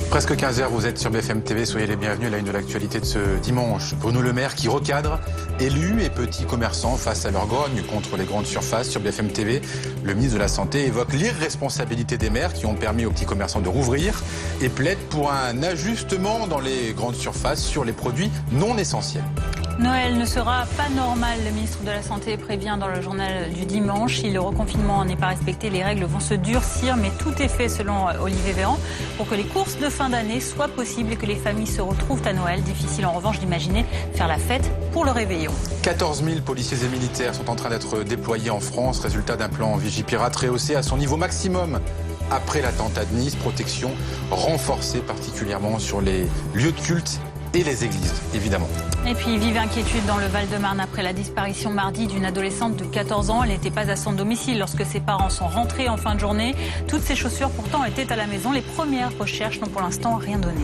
Presque 15h, vous êtes sur BFM TV, soyez les bienvenus à la une de l'actualité de ce dimanche. Bruno Le Maire qui recadre élus et petits commerçants face à leur grogne contre les grandes surfaces. Sur BFM TV, le ministre de la Santé évoque l'irresponsabilité des maires qui ont permis aux petits commerçants de rouvrir et plaide pour un ajustement dans les grandes surfaces sur les produits non essentiels. Noël ne sera pas normal, le ministre de la Santé prévient dans le journal du dimanche. Si le reconfinement n'est pas respecté, les règles vont se durcir, mais tout est fait selon Olivier Véran pour que les courses de fin d'année soient possibles et que les familles se retrouvent à Noël. Difficile en revanche d'imaginer faire la fête pour le réveillon. 14 000 policiers et militaires sont en train d'être déployés en France, résultat d'un plan Vigipirate rehaussé à son niveau maximum. Après l'attentat de Nice, protection renforcée particulièrement sur les lieux de culte et les églises, évidemment. Et puis, vive inquiétude dans le Val-de-Marne après la disparition mardi d'une adolescente de 14 ans. Elle n'était pas à son domicile lorsque ses parents sont rentrés en fin de journée. Toutes ses chaussures pourtant étaient à la maison. Les premières recherches n'ont pour l'instant rien donné.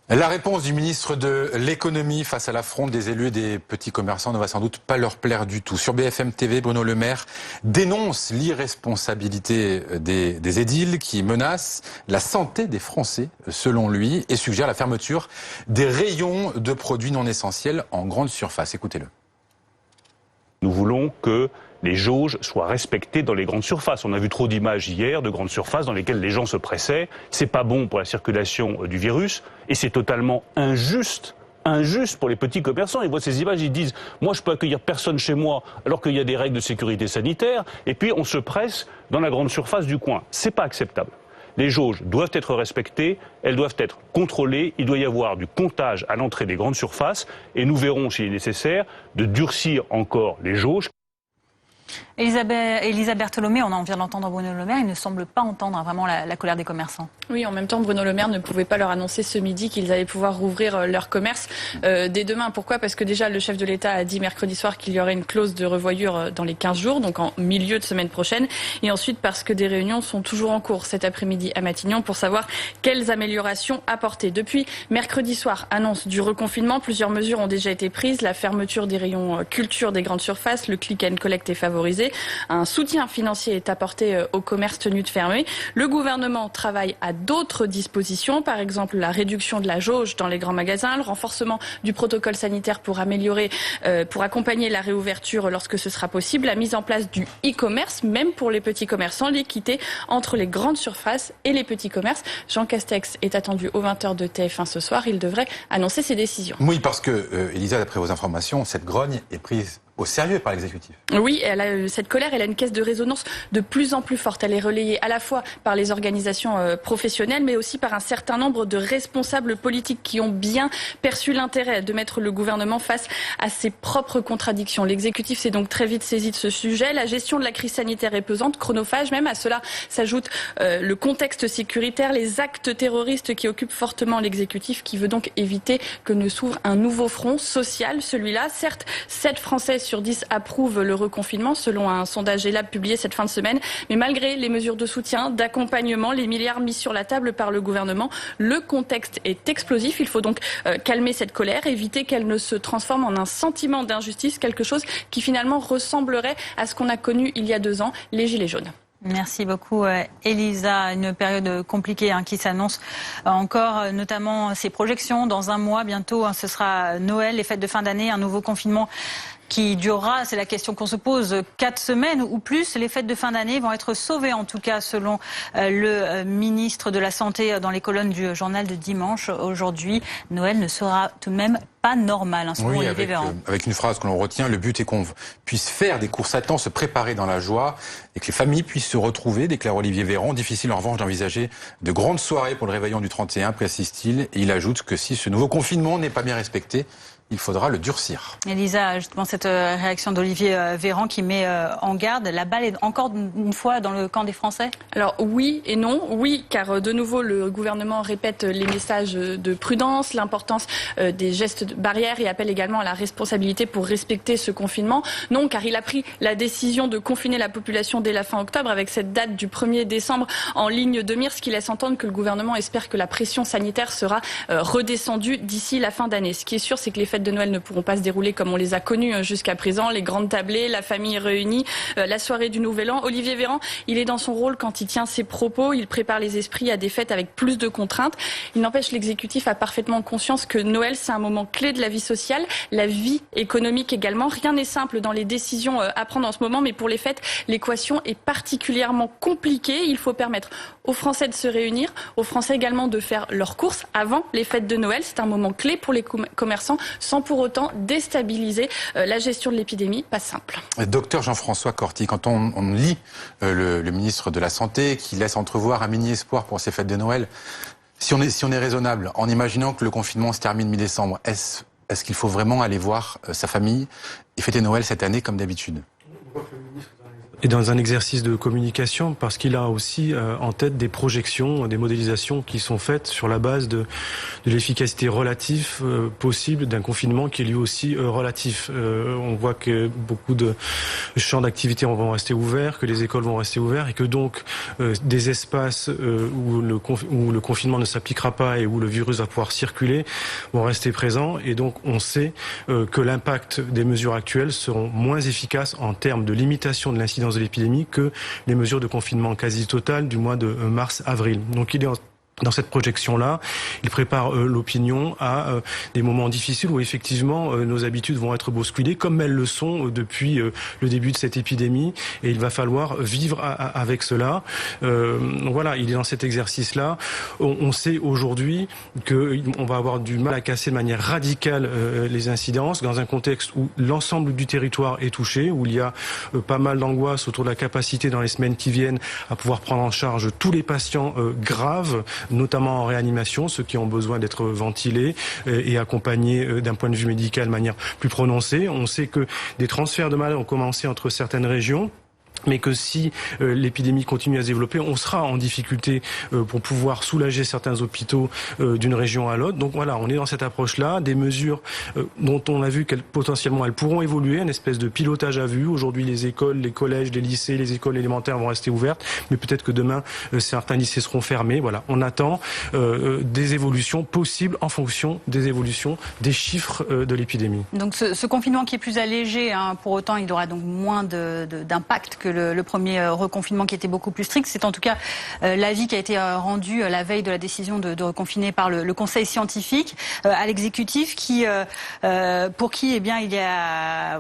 La réponse du ministre de l'économie face à l'affront des élus et des petits commerçants ne va sans doute pas leur plaire du tout. Sur BFM TV, Bruno Le Maire dénonce l'irresponsabilité des édiles qui menacent la santé des Français, selon lui, et suggère la fermeture des rayons de produits non essentiels en grande surface. Écoutez-le. Nous voulons que les jauges soient respectées dans les grandes surfaces. On a vu trop d'images hier de grandes surfaces dans lesquelles les gens se pressaient. C'est pas bon pour la circulation du virus et c'est totalement injuste pour les petits commerçants. Ils voient ces images, ils disent « moi je peux accueillir personne chez moi alors qu'il y a des règles de sécurité sanitaire » et puis on se presse dans la grande surface du coin. C'est pas acceptable. Les jauges doivent être respectées, elles doivent être contrôlées, il doit y avoir du comptage à l'entrée des grandes surfaces et nous verrons s'il est nécessaire de durcir encore les jauges. Elisa Bertolomé, on en vient d'entendre Bruno Le Maire, il ne semble pas entendre vraiment la colère des commerçants. Oui, en même temps, Bruno Le Maire ne pouvait pas leur annoncer ce midi qu'ils allaient pouvoir rouvrir leur commerce dès demain. Pourquoi ? Parce que déjà, le chef de l'État a dit mercredi soir qu'il y aurait une clause de revoyure dans les 15 jours, donc en milieu de semaine prochaine. Et ensuite, parce que des réunions sont toujours en cours cet après-midi à Matignon pour savoir quelles améliorations apporter. Depuis mercredi soir, annonce du reconfinement, plusieurs mesures ont déjà été prises. La fermeture des rayons culture des grandes surfaces, le click and collect est favorisé. Un soutien financier est apporté aux commerces tenus de fermer. Le gouvernement travaille à d'autres dispositions, par exemple la réduction de la jauge dans les grands magasins, le renforcement du protocole sanitaire pour accompagner la réouverture lorsque ce sera possible, la mise en place du e-commerce, même pour les petits commerçants, l'équité entre les grandes surfaces et les petits commerces. Jean Castex est attendu aux 20h de TF1 ce soir. Il devrait annoncer ses décisions. Oui, parce que, Elisa, d'après vos informations, cette grogne est prise au sérieux par l'exécutif. Oui, cette colère, elle a une caisse de résonance de plus en plus forte. Elle est relayée à la fois par les organisations professionnelles, mais aussi par un certain nombre de responsables politiques qui ont bien perçu l'intérêt de mettre le gouvernement face à ses propres contradictions. L'exécutif s'est donc très vite saisi de ce sujet. La gestion de la crise sanitaire est pesante, chronophage même. À cela s'ajoute le contexte sécuritaire, les actes terroristes qui occupent fortement l'exécutif, qui veut donc éviter que ne s'ouvre un nouveau front social, celui-là. Certes, 7 Français sur 10 approuvent le reconfinement, selon un sondage ELAB publié cette fin de semaine. Mais malgré les mesures de soutien, d'accompagnement, les milliards mis sur la table par le gouvernement, le contexte est explosif. Il faut donc calmer cette colère, éviter qu'elle ne se transforme en un sentiment d'injustice, quelque chose qui finalement ressemblerait à ce qu'on a connu il y a 2 ans, les Gilets jaunes. Merci beaucoup Elisa. Une période compliquée qui s'annonce encore, notamment ces projections dans un mois bientôt. Ce sera Noël, les fêtes de fin d'année, un nouveau confinement qui durera, c'est la question qu'on se pose, 4 semaines ou plus. Les fêtes de fin d'année vont être sauvées, en tout cas selon le ministre de la Santé dans les colonnes du journal de dimanche. Aujourd'hui, Noël ne sera tout de même pas normal, selon Olivier Véran. Avec une phrase que l'on retient, le but est qu'on puisse faire des courses à temps, se préparer dans la joie et que les familles puissent se retrouver, déclare Olivier Véran. Difficile en revanche d'envisager de grandes soirées pour le réveillon du 31, précise-t-il. Et il ajoute que si ce nouveau confinement n'est pas bien respecté, il faudra le durcir. Elisa, justement, cette réaction d'Olivier Véran qui met en garde, la balle est encore une fois dans le camp des Français ? Alors oui et non. Oui, car de nouveau, le gouvernement répète les messages de prudence, l'importance des gestes barrières et appelle également à la responsabilité pour respecter ce confinement. Non, car il a pris la décision de confiner la population dès la fin octobre avec cette date du 1er décembre en ligne de mire, ce qui laisse entendre que le gouvernement espère que la pression sanitaire sera redescendue d'ici la fin d'année. Ce qui est sûr, c'est que les fêtes de Noël ne pourront pas se dérouler comme on les a connues jusqu'à présent, les grandes tablées, la famille réunie, la soirée du Nouvel An. Olivier Véran, il est dans son rôle quand il tient ses propos, il prépare les esprits à des fêtes avec plus de contraintes. Il n'empêche, l'exécutif a parfaitement conscience que Noël, c'est un moment clé de la vie sociale, la vie économique également. Rien n'est simple dans les décisions à prendre en ce moment, mais pour les fêtes, l'équation est particulièrement compliquée. Il faut permettre aux Français de se réunir, aux Français également de faire leurs courses avant les fêtes de Noël. C'est un moment clé pour les commerçants, sans pour autant déstabiliser la gestion de l'épidémie. Pas simple. Docteur Jean-François Corti, quand on lit le ministre de la Santé qui laisse entrevoir un mini-espoir pour ces fêtes de Noël, si on est raisonnable, en imaginant que le confinement se termine mi-décembre, est-ce qu'il faut vraiment aller voir sa famille et fêter Noël cette année comme d'habitude ? Et dans un exercice de communication, parce qu'il a aussi en tête des projections, des modélisations qui sont faites sur la base de l'efficacité relative possible d'un confinement qui est lui aussi relatif. On voit que beaucoup de champs d'activité vont rester ouverts, que les écoles vont rester ouvertes et que donc des espaces où le confinement ne s'appliquera pas et où le virus va pouvoir circuler vont rester présents. Et donc on sait que l'impact des mesures actuelles seront moins efficaces en termes de limitation de l'incidence de l'épidémie que les mesures de confinement quasi total du mois de mars-avril. Donc il est dans cette projection-là, il prépare l'opinion à des moments difficiles où effectivement nos habitudes vont être bousculées comme elles le sont depuis le début de cette épidémie et il va falloir vivre avec cela. Donc voilà, il est dans cet exercice-là. On sait aujourd'hui qu'on va avoir du mal à casser de manière radicale les incidences dans un contexte où l'ensemble du territoire est touché, où il y a pas mal d'angoisse autour de la capacité dans les semaines qui viennent à pouvoir prendre en charge tous les patients graves, notamment en réanimation, ceux qui ont besoin d'être ventilés et accompagnés d'un point de vue médical de manière plus prononcée. On sait que des transferts de malades ont commencé entre certaines régions, mais que si l'épidémie continue à se développer, on sera en difficulté pour pouvoir soulager certains hôpitaux d'une région à l'autre. Donc voilà, on est dans cette approche-là, des mesures dont on a vu qu'elles potentiellement elles pourront évoluer, une espèce de pilotage à vue. Aujourd'hui, les écoles, les collèges, les lycées, les écoles élémentaires vont rester ouvertes, mais peut-être que demain, certains lycées seront fermés. Voilà, on attend des évolutions possibles en fonction des évolutions des chiffres de l'épidémie. Donc ce confinement qui est plus allégé, hein, pour autant, il aura donc moins d'impact que le premier reconfinement qui était beaucoup plus strict. C'est en tout cas l'avis qui a été rendu la veille de la décision de reconfiner par le Conseil scientifique à l'exécutif pour qui il y a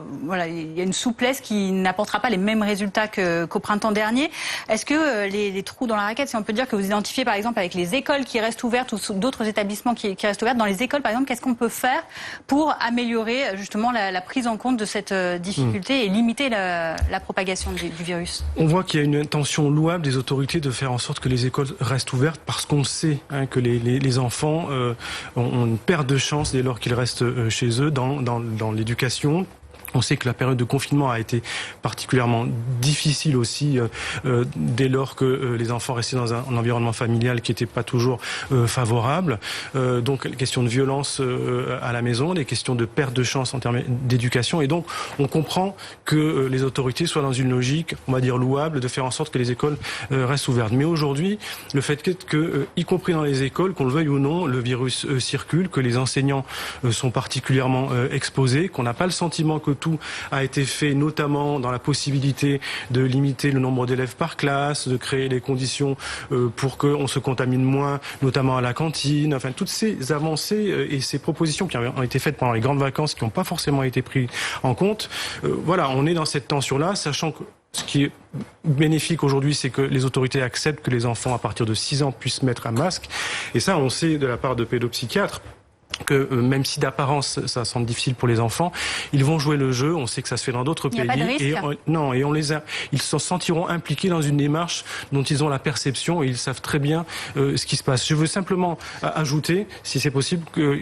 une souplesse qui n'apportera pas les mêmes résultats qu'au printemps dernier. Est-ce que les trous dans la raquette, si on peut dire, que vous identifiez par exemple avec les écoles qui restent ouvertes ou d'autres établissements qui restent ouverts, dans les écoles par exemple, qu'est-ce qu'on peut faire pour améliorer justement la prise en compte de cette difficulté et limiter la propagation du virus? On voit qu'il y a une intention louable des autorités de faire en sorte que les écoles restent ouvertes parce qu'on sait que les enfants ont une perte de chance dès lors qu'ils restent chez eux dans l'éducation. On sait que la période de confinement a été particulièrement difficile aussi dès lors que les enfants restaient dans un environnement familial qui n'était pas toujours favorable. Donc les questions de violence à la maison, les questions de perte de chance en termes d'éducation. Et donc on comprend que les autorités soient dans une logique, on va dire louable, de faire en sorte que les écoles restent ouvertes. Mais aujourd'hui, le fait que, y compris dans les écoles, qu'on le veuille ou non, le virus circule, que les enseignants sont particulièrement exposés, qu'on n'a pas le sentiment que tout a été fait, notamment dans la possibilité de limiter le nombre d'élèves par classe, de créer les conditions pour qu'on se contamine moins, notamment à la cantine. Enfin, toutes ces avancées et ces propositions qui ont été faites pendant les grandes vacances, qui n'ont pas forcément été prises en compte. Voilà, on est dans cette tension-là, sachant que ce qui est bénéfique aujourd'hui, c'est que les autorités acceptent que les enfants à partir de 6 ans puissent mettre un masque. Et ça, on sait de la part de pédopsychiatres que même si d'apparence ça semble difficile pour les enfants, ils vont jouer le jeu. On sait que ça se fait dans d'autres pays. Il n'y a pas de risque. Ils se sentiront impliqués dans une démarche dont ils ont la perception et ils savent très bien ce qui se passe. Je veux simplement ajouter, si c'est possible, que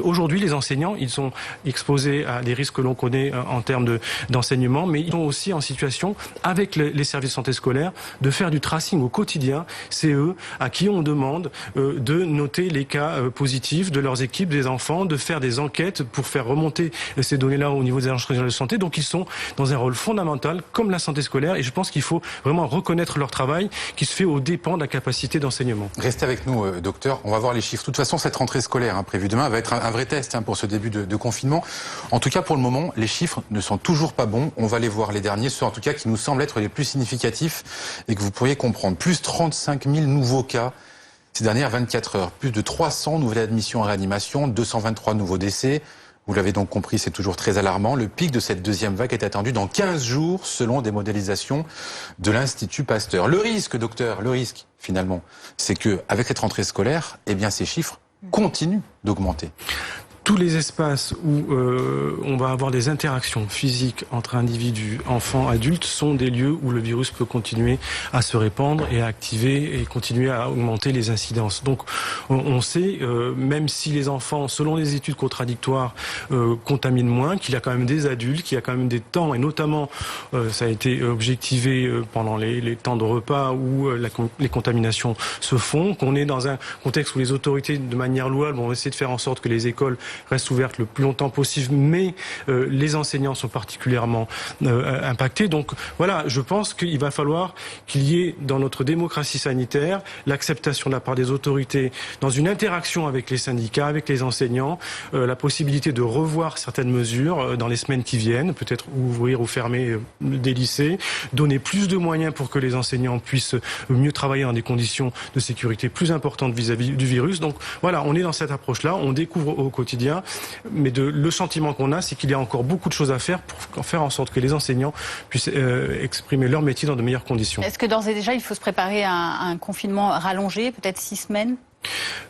aujourd'hui les enseignants, ils sont exposés à des risques que l'on connaît en termes d'enseignement, mais ils sont aussi en situation, avec les services de santé scolaire, de faire du tracing au quotidien. C'est eux à qui on demande de noter les cas positifs de leurs équipes équipes, des enfants, de faire des enquêtes pour faire remonter ces données-là au niveau des agences régionales de santé. Donc ils sont dans un rôle fondamental, comme la santé scolaire, et je pense qu'il faut vraiment reconnaître leur travail qui se fait aux dépens de la capacité d'enseignement. Restez avec nous, docteur. On va voir les chiffres. De toute façon, cette rentrée scolaire prévue demain va être un vrai test pour ce début de confinement. En tout cas, pour le moment, les chiffres ne sont toujours pas bons. On va les voir, les derniers, ceux en tout cas qui nous semblent être les plus significatifs et que vous pourriez comprendre. Plus 35 000 nouveaux cas ces dernières 24 heures. Plus de 300 nouvelles admissions en réanimation, 223 nouveaux décès. Vous l'avez donc compris, c'est toujours très alarmant. Le pic de cette deuxième vague est attendu dans 15 jours, selon des modélisations de l'Institut Pasteur. Le risque, docteur, le risque, finalement, c'est que avec cette rentrée scolaire, eh bien, ces chiffres continuent d'augmenter. Tous les espaces où on va avoir des interactions physiques entre individus, enfants, adultes, sont des lieux où le virus peut continuer à se répandre et à activer et continuer à augmenter les incidences. Donc on sait, même si les enfants, selon les études contradictoires, contaminent moins, qu'il y a quand même des adultes, qu'il y a quand même des temps, et notamment ça a été objectivé pendant les temps de repas où les contaminations se font, qu'on est dans un contexte où les autorités, de manière louable, vont essayer de faire en sorte que les écoles restent ouvertes le plus longtemps possible, mais les enseignants sont particulièrement impactés. Donc voilà, je pense qu'il va falloir qu'il y ait dans notre démocratie sanitaire l'acceptation de la part des autorités, dans une interaction avec les syndicats, avec les enseignants, la possibilité de revoir certaines mesures dans les semaines qui viennent, peut-être ouvrir ou fermer des lycées, donner plus de moyens pour que les enseignants puissent mieux travailler dans des conditions de sécurité plus importantes vis-à-vis du virus. Donc voilà, on est dans cette approche-là, on découvre au quotidien, mais le sentiment qu'on a, c'est qu'il y a encore beaucoup de choses à faire pour faire en sorte que les enseignants puissent exprimer leur métier dans de meilleures conditions. Est-ce que d'ores et déjà, il faut se préparer à un confinement rallongé, peut-être 6 semaines ?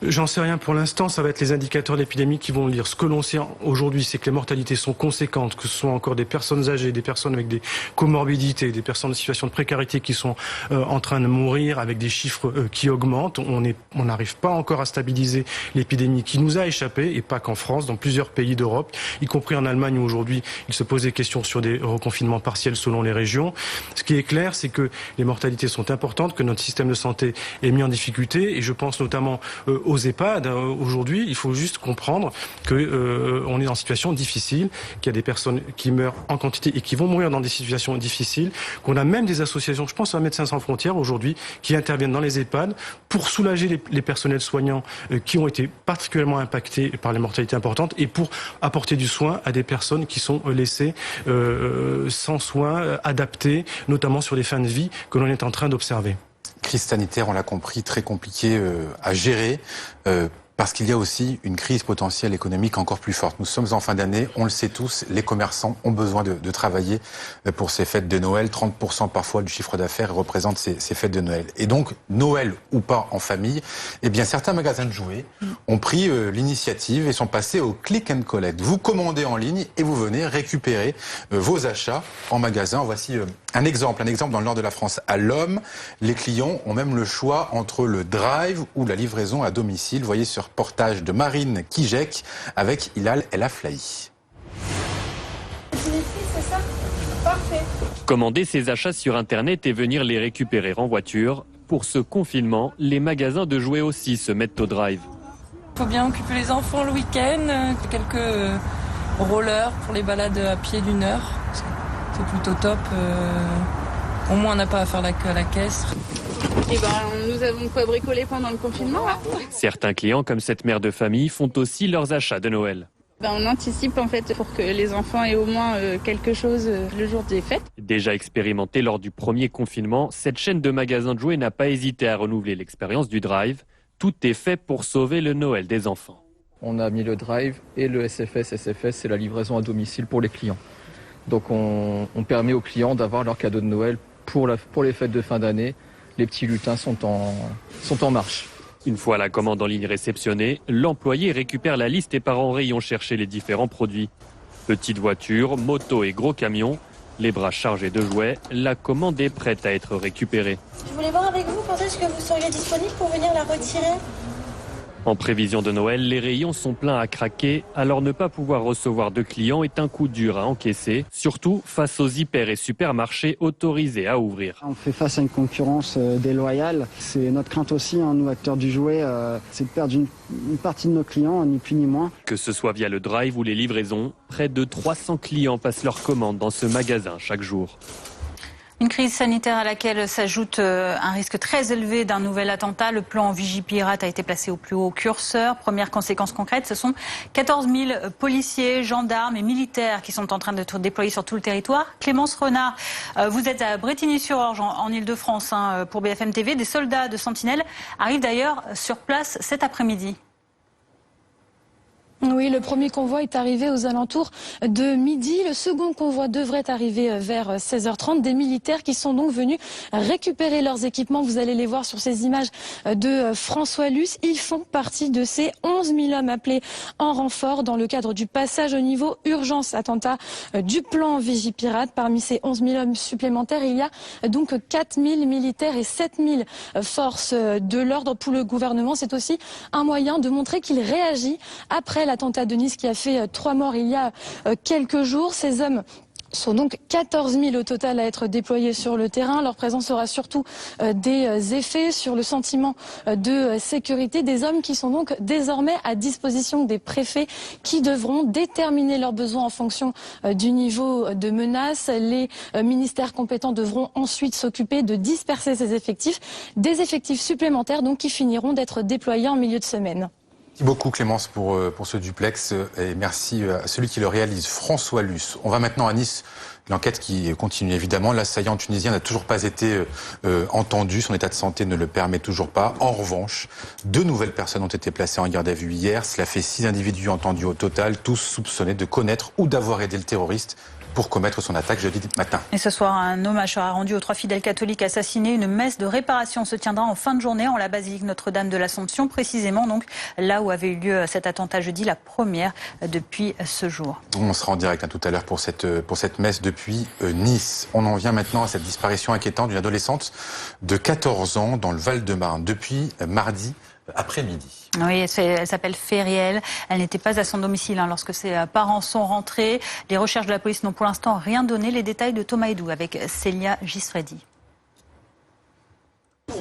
J'en sais rien pour l'instant, ça va être les indicateurs d'épidémie qui vont le dire. Ce que l'on sait aujourd'hui, c'est que les mortalités sont conséquentes, que ce sont encore des personnes âgées, des personnes avec des comorbidités, des personnes en situation de précarité qui sont en train de mourir avec des chiffres qui augmentent. On n'arrive pas encore à stabiliser l'épidémie qui nous a échappé, et pas qu'en France, dans plusieurs pays d'Europe, y compris en Allemagne où aujourd'hui il se pose des questions sur des reconfinements partiels selon les régions. Ce qui est clair, c'est que les mortalités sont importantes, que notre système de santé est mis en difficulté, et je pense notamment aux EHPAD. Aujourd'hui, il faut juste comprendre que on est dans une situation difficile, qu'il y a des personnes qui meurent en quantité et qui vont mourir dans des situations difficiles, qu'on a même des associations, je pense à Médecins sans frontières aujourd'hui, qui interviennent dans les EHPAD pour soulager les personnels soignants qui ont été particulièrement impactés par les mortalités importantes, et pour apporter du soin à des personnes qui sont laissées sans soins adaptés, notamment sur les fins de vie que l'on est en train d'observer. Crise sanitaire, on l'a compris, très compliquée à gérer, parce qu'il y a aussi une crise potentielle économique encore plus forte. Nous sommes en fin d'année, on le sait tous, les commerçants ont besoin de travailler pour ces fêtes de Noël. 30% parfois du chiffre d'affaires représente ces fêtes de Noël. Et donc, Noël ou pas en famille, eh bien certains magasins de jouets ont pris l'initiative et sont passés au click and collect. Vous commandez en ligne et vous venez récupérer vos achats en magasin. Voici un exemple dans le nord de la France. À Lomme, les clients ont même le choix entre le drive ou la livraison à domicile. Vous voyez ce reportage de Marine Kijek avec Hilal El Aflahi. C'est ça ? Parfait. Commander ses achats sur Internet et venir les récupérer en voiture. Pour ce confinement, les magasins de jouets aussi se mettent au drive. Il faut bien occuper les enfants le week-end, quelques rollers pour les balades à pied d'1 heure. C'est plutôt top. Au moins, on n'a pas à faire la queue à la caisse. Et nous avons pas bricolé pendant le confinement. Hein. Certains clients, comme cette mère de famille, font aussi leurs achats de Noël. On anticipe en fait pour que les enfants aient au moins quelque chose le jour des fêtes. Déjà expérimentée lors du premier confinement, cette chaîne de magasins de jouets n'a pas hésité à renouveler l'expérience du drive. Tout est fait pour sauver le Noël des enfants. On a mis le drive et le SFS. SFS, c'est la livraison à domicile pour les clients. Donc on permet aux clients d'avoir leur cadeau de Noël pour les fêtes de fin d'année. Les petits lutins sont en marche. Une fois la commande en ligne réceptionnée, l'employé récupère la liste et part en rayon chercher les différents produits. Petites voitures, motos et gros camions, les bras chargés de jouets, la commande est prête à être récupérée. Je voulais voir avec vous quand est-ce que vous seriez disponible pour venir la retirer. En prévision de Noël, les rayons sont pleins à craquer, alors ne pas pouvoir recevoir de clients est un coup dur à encaisser, surtout face aux hyper et supermarchés autorisés à ouvrir. On fait face à une concurrence déloyale. C'est notre crainte aussi, nous acteurs du jouet, c'est de perdre une partie de nos clients, ni plus ni moins. Que ce soit via le drive ou les livraisons, près de 300 clients passent leurs commandes dans ce magasin chaque jour. Une crise sanitaire à laquelle s'ajoute un risque très élevé d'un nouvel attentat. Le plan Vigipirate a été placé au plus haut curseur. Première conséquence concrète, ce sont 14 000 policiers, gendarmes et militaires qui sont en train d'être déployés sur tout le territoire. Clémence Renard, vous êtes à Brétigny-sur-Orge en Ile-de-France pour BFM TV. Des soldats de Sentinelle arrivent d'ailleurs sur place cet après-midi. Oui, le premier convoi est arrivé aux alentours de midi. Le second convoi devrait arriver vers 16h30. Des militaires qui sont donc venus récupérer leurs équipements. Vous allez les voir sur ces images de François Luce. Ils font partie de ces 11 000 hommes appelés en renfort dans le cadre du passage au niveau urgence attentat du plan Vigipirate. Parmi ces 11 000 hommes supplémentaires, il y a donc 4 000 militaires et 7 000 forces de l'ordre. Pour le gouvernement, c'est aussi un moyen de montrer qu'il réagit après l'attentat de Nice qui a fait 3 morts il y a quelques jours. Ces hommes sont donc 14 000 au total à être déployés sur le terrain. Leur présence aura surtout des effets sur le sentiment de sécurité. Des hommes qui sont donc désormais à disposition des préfets qui devront déterminer leurs besoins en fonction du niveau de menace. Les ministères compétents devront ensuite s'occuper de disperser ces effectifs. Des effectifs supplémentaires donc qui finiront d'être déployés en milieu de semaine. Merci beaucoup Clémence pour ce duplex et merci à celui qui le réalise, François Luce. On va maintenant à Nice, l'enquête qui continue évidemment. L'assaillant tunisien n'a toujours pas été entendu, son état de santé ne le permet toujours pas. En revanche, 2 nouvelles personnes ont été placées en garde à vue hier. Cela fait 6 individus entendus au total, tous soupçonnés de connaître ou d'avoir aidé le terroriste pour commettre son attaque jeudi matin. Et ce soir, un hommage sera rendu aux 3 fidèles catholiques assassinés. Une messe de réparation se tiendra en fin de journée en la basilique Notre-Dame de l'Assomption, précisément donc là où avait eu lieu cet attentat jeudi, la première depuis ce jour. On sera en direct tout à l'heure pour cette messe depuis Nice. On en vient maintenant à cette disparition inquiétante d'une adolescente de 14 ans dans le Val-de-Marne depuis mardi après-midi. Oui, elle s'appelle Fériel. Elle n'était pas à son domicile lorsque ses parents sont rentrés. Les recherches de la police n'ont pour l'instant rien donné. Les détails de Thomas Edou avec Célia Gisfredi.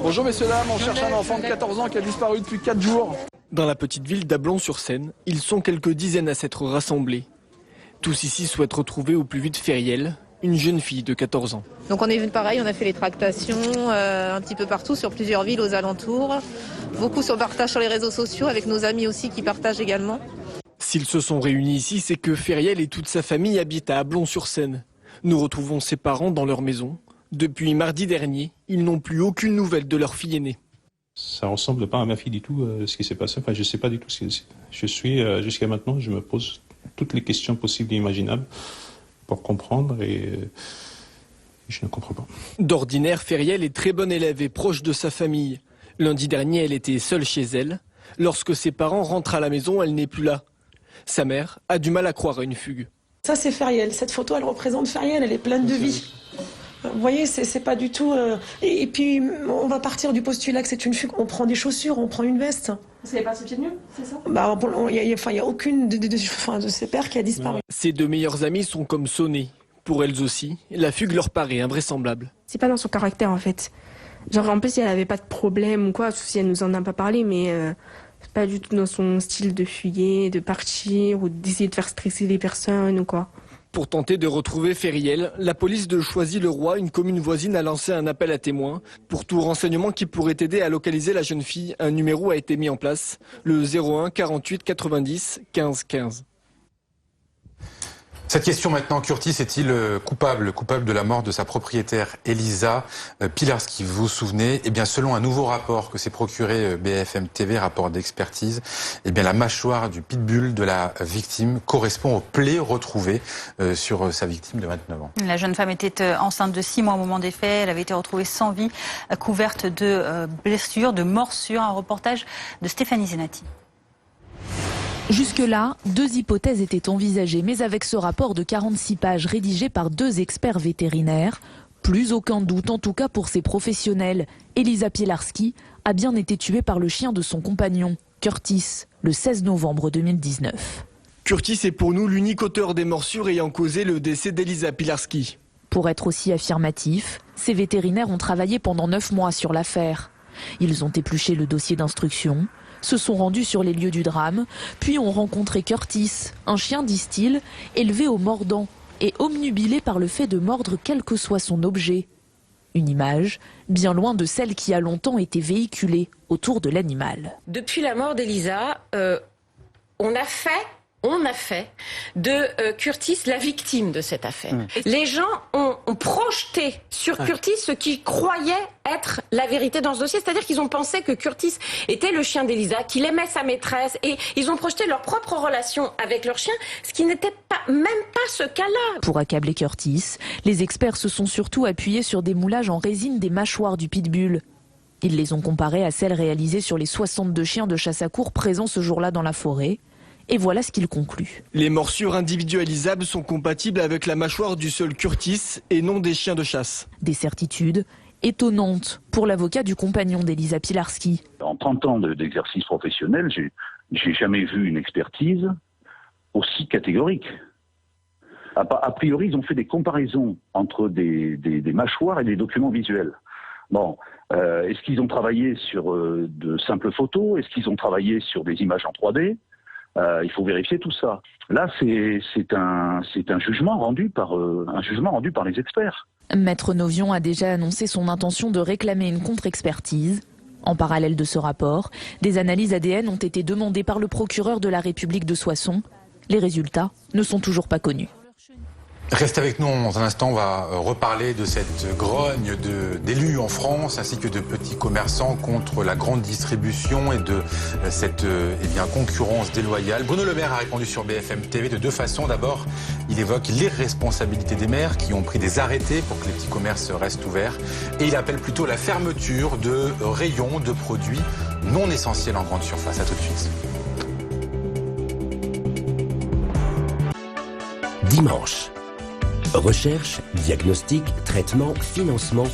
Bonjour messieurs, dames, on cherche un enfant de 14 ans qui a disparu depuis 4 jours. Dans la petite ville d'Ablon-sur-Seine, ils sont quelques dizaines à s'être rassemblés. Tous ici souhaitent retrouver au plus vite Fériel, une jeune fille de 14 ans. Donc on est venu pareil, on a fait les tractations un petit peu partout, sur plusieurs villes aux alentours. Beaucoup sur partage sur les réseaux sociaux, avec nos amis aussi qui partagent également. S'ils se sont réunis ici, c'est que Fériel et toute sa famille habitent à Ablon-sur-Seine. Nous retrouvons ses parents dans leur maison. Depuis mardi dernier, ils n'ont plus aucune nouvelle de leur fille aînée. Ça ressemble pas à ma fille du tout, ce qui s'est passé. Enfin, je sais pas du tout ce qui je suis. Jusqu'à maintenant, je me pose toutes les questions possibles et imaginables pour comprendre et je ne comprends pas. D'ordinaire, Fériel est très bonne élève et proche de sa famille. Lundi dernier, elle était seule chez elle. Lorsque ses parents rentrent à la maison, elle n'est plus là. Sa mère a du mal à croire à une fugue. Ça, c'est Fériel. Cette photo, elle représente Fériel. Elle est pleine de vie. Vous voyez, c'est pas du tout... Et puis, on va partir du postulat que c'est une fugue. On prend des chaussures, on prend une veste. C'est parti pieds nus, c'est ça? Il y a aucune de ses pères qui a disparu. Ses 2 meilleures amies sont comme sonnées. Pour elles aussi, la fugue leur paraît invraisemblable. C'est pas dans son caractère en fait. Genre en plus si elle avait pas de problème ou quoi, si elle nous en a pas parlé, mais c'est pas du tout dans son style de fuyer, de partir ou d'essayer de faire stresser les personnes ou quoi. Pour tenter de retrouver Fériel, la police de Choisy-le-Roi, une commune voisine, a lancé un appel à témoins. Pour tout renseignement qui pourrait aider à localiser la jeune fille, un numéro a été mis en place, le 01 48 90 15 15. Cette question maintenant, Curtis est-il coupable de la mort de sa propriétaire Elisa Pilarski? Vous vous souvenez? Eh bien, selon un nouveau rapport que s'est procuré BFM TV, rapport d'expertise, eh bien, la mâchoire du pitbull de la victime correspond aux plaies retrouvées sur sa victime de 29 ans. La jeune femme était enceinte de 6 mois au moment des faits. Elle avait été retrouvée sans vie, couverte de blessures, de morsures. Un reportage de Stéphanie Zenati. Jusque-là, 2 hypothèses étaient envisagées, mais avec ce rapport de 46 pages rédigé par 2 experts vétérinaires, plus aucun doute, en tout cas pour ces professionnels. Elisa Pilarski a bien été tuée par le chien de son compagnon. Curtis le 16 novembre 2019. Curtis est pour nous l'unique auteur des morsures ayant causé le décès d'Elisa Pilarski. Pour être aussi affirmatif, ces vétérinaires ont travaillé pendant 9 mois sur l'affaire. Ils ont épluché le dossier d'instruction, se sont rendus sur les lieux du drame, puis ont rencontré Curtis, un chien, disent-ils, élevé au mordant et omnubilé par le fait de mordre quel que soit son objet. Une image bien loin de celle qui a longtemps été véhiculée autour de l'animal. Depuis la mort d'Elisa, on a fait de Curtis la victime de cette affaire. Les gens ont projeté sur Curtis ce qu'ils croyaient être la vérité dans ce dossier, c'est-à-dire qu'ils ont pensé que Curtis était le chien d'Elisa, qu'il aimait sa maîtresse, et ils ont projeté leur propre relation avec leur chien, ce qui n'était même pas ce cas-là. Pour accabler Curtis, les experts se sont surtout appuyés sur des moulages en résine des mâchoires du pitbull. Ils les ont comparées à celles réalisées sur les 62 chiens de chasse à courre présents ce jour-là dans la forêt. Et voilà ce qu'il conclut. Les morsures individualisables sont compatibles avec la mâchoire du seul Curtis et non des chiens de chasse. Des certitudes étonnantes pour l'avocat du compagnon d'Elisa Pilarski. En 30 ans d'exercice professionnel, j'ai jamais vu une expertise aussi catégorique. A priori, ils ont fait des comparaisons entre des mâchoires et des documents visuels. Bon, est-ce qu'ils ont travaillé sur de simples photos? Est-ce qu'ils ont travaillé sur des images en 3D? Il faut vérifier tout ça. Là, c'est un jugement rendu par les experts. Maître Novion a déjà annoncé son intention de réclamer une contre-expertise. En parallèle de ce rapport, des analyses ADN ont été demandées par le procureur de la République de Soissons. Les résultats ne sont toujours pas connus. Reste avec nous dans un instant, on va reparler de cette grogne d'élus en France ainsi que de petits commerçants contre la grande distribution et de cette concurrence déloyale. Bruno Le Maire a répondu sur BFM TV de 2 façons. D'abord, il évoque l'irresponsabilité des maires qui ont pris des arrêtés pour que les petits commerces restent ouverts et il appelle plutôt la fermeture de rayons de produits non essentiels en grande surface. À tout de suite. Dimanche. Recherche, diagnostic, traitement, financement.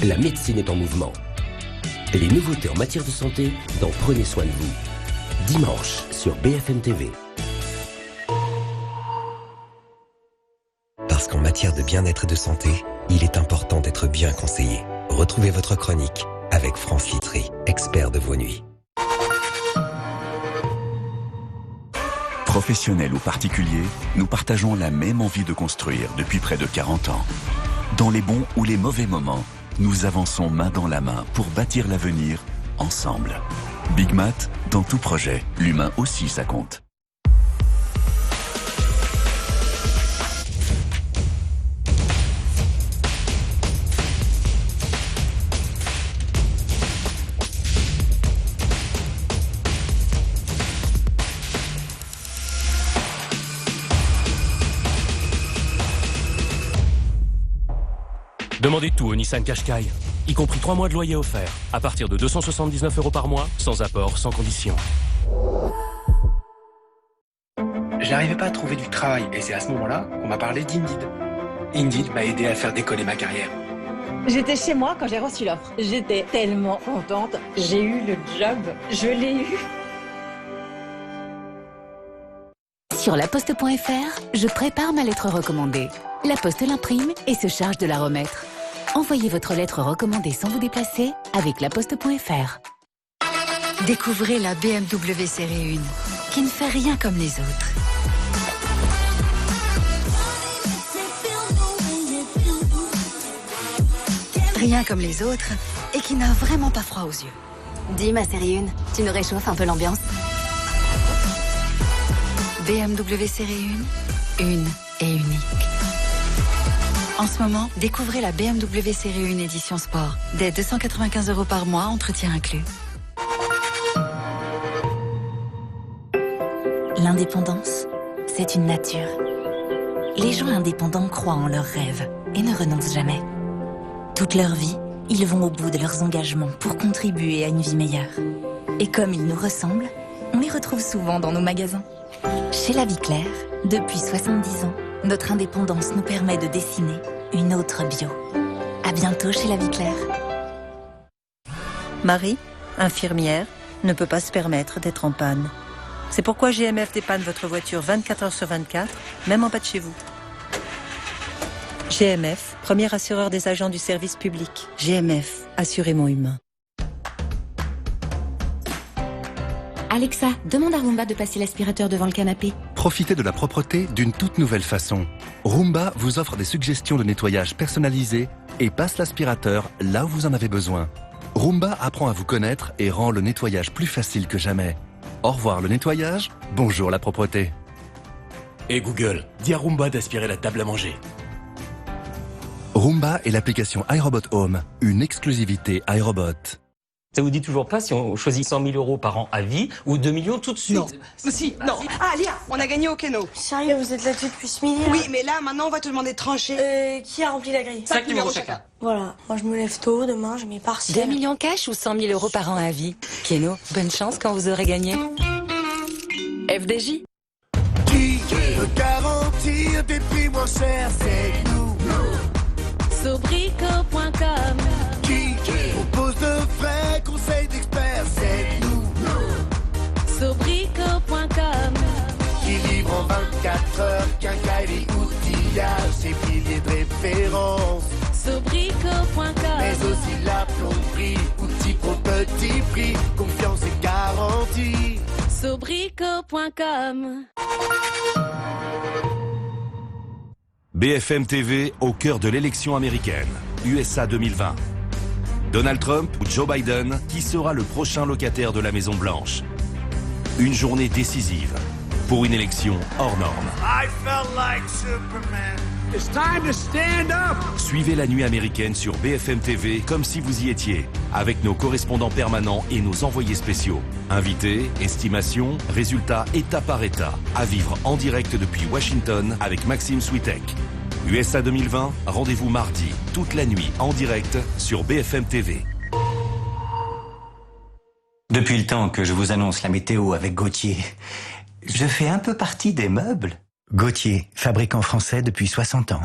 La médecine est en mouvement. Les nouveautés en matière de santé dans Prenez soin de vous. Dimanche sur BFM TV. Parce qu'en matière de bien-être et de santé, il est important d'être bien conseillé. Retrouvez votre chronique avec France Litry, expert de vos nuits. Professionnels ou particuliers, nous partageons la même envie de construire depuis près de 40 ans. Dans les bons ou les mauvais moments, nous avançons main dans la main pour bâtir l'avenir ensemble. Big Mat, dans tout projet, l'humain aussi ça compte. Demandez tout au Nissan Qashqai, y compris 3 mois de loyer offert, à partir de 279 € par mois, sans apport, sans condition. Je n'arrivais pas à trouver du travail et c'est à ce moment-là qu'on m'a parlé d'Indeed. Indeed m'a aidé à faire décoller ma carrière. J'étais chez moi quand j'ai reçu l'offre. J'étais tellement contente. J'ai eu le job. Je l'ai eu. Sur laposte.fr, je prépare ma lettre recommandée. La Poste l'imprime et se charge de la remettre. Envoyez votre lettre recommandée sans vous déplacer avec laposte.fr. Découvrez la BMW série 1, qui ne fait rien comme les autres. Rien comme les autres et qui n'a vraiment pas froid aux yeux. Dis ma série 1, tu nous réchauffes un peu l'ambiance. BMW série 1, une et unique. En ce moment, découvrez la BMW série 1 édition sport. Dès 295 € par mois, entretien inclus. L'indépendance, c'est une nature. Les gens indépendants croient en leurs rêves et ne renoncent jamais. Toute leur vie, ils vont au bout de leurs engagements pour contribuer à une vie meilleure. Et comme ils nous ressemblent, on les retrouve souvent dans nos magasins. Chez La Vie Claire, depuis 70 ans, notre indépendance nous permet de dessiner une autre bio. À bientôt chez La Vie Claire. Marie, infirmière, ne peut pas se permettre d'être en panne. C'est pourquoi GMF dépanne votre voiture 24 heures sur 24, même en bas de chez vous. GMF, premier assureur des agents du service public. GMF, assurément humain. Alexa, demande à Roomba de passer l'aspirateur devant le canapé. Profitez de la propreté d'une toute nouvelle façon. Roomba vous offre des suggestions de nettoyage personnalisées et passe l'aspirateur là où vous en avez besoin. Roomba apprend à vous connaître et rend le nettoyage plus facile que jamais. Au revoir le nettoyage, bonjour la propreté. Et Google, dis à Roomba d'aspirer la table à manger. Roomba est l'application iRobot Home, une exclusivité iRobot. Ça vous dit toujours pas si on choisit 100 000 euros par an à vie ou 2 millions tout de suite? Non. Si, non. Ah, Lia, on a gagné au Keno. Sérieux, vous êtes là-dessus depuis ce midi? Oui, mais là, maintenant, on va te demander de trancher. Qui a rempli la grille? 5 numéros chacun. Voilà, moi je me lève tôt, demain j'ai mes partiels. 2 millions cash ou 100 000 euros par an à vie? Keno, bonne chance quand vous aurez gagné. FDJ. Qui veut garantir des prix moins chers? C'est nous. Sobrico.com. Qui propose de vrais conseils d'experts? C'est nous. Sobrico.com. Qui livre en 24 heures quincaillerie, outillage et piliers de référence. Sobrico.com. Mais aussi la plomberie, outils pro petit prix, confiance et garantie. Sobrico.com. BFM TV au cœur de l'élection américaine, USA 2020. Donald Trump ou Joe Biden, qui sera le prochain locataire de la Maison Blanche? Une journée décisive pour une élection hors norme. I felt like Superman. It's time to stand up. Suivez la nuit américaine sur BFM TV comme si vous y étiez, avec nos correspondants permanents et nos envoyés spéciaux. Invités, estimations, résultats état par état, à vivre en direct depuis Washington avec Maxime Switek. USA 2020, rendez-vous mardi, toute la nuit en direct sur BFM TV. Depuis le temps que je vous annonce la météo avec Gauthier, je fais un peu partie des meubles. Gauthier, fabricant français depuis 60 ans.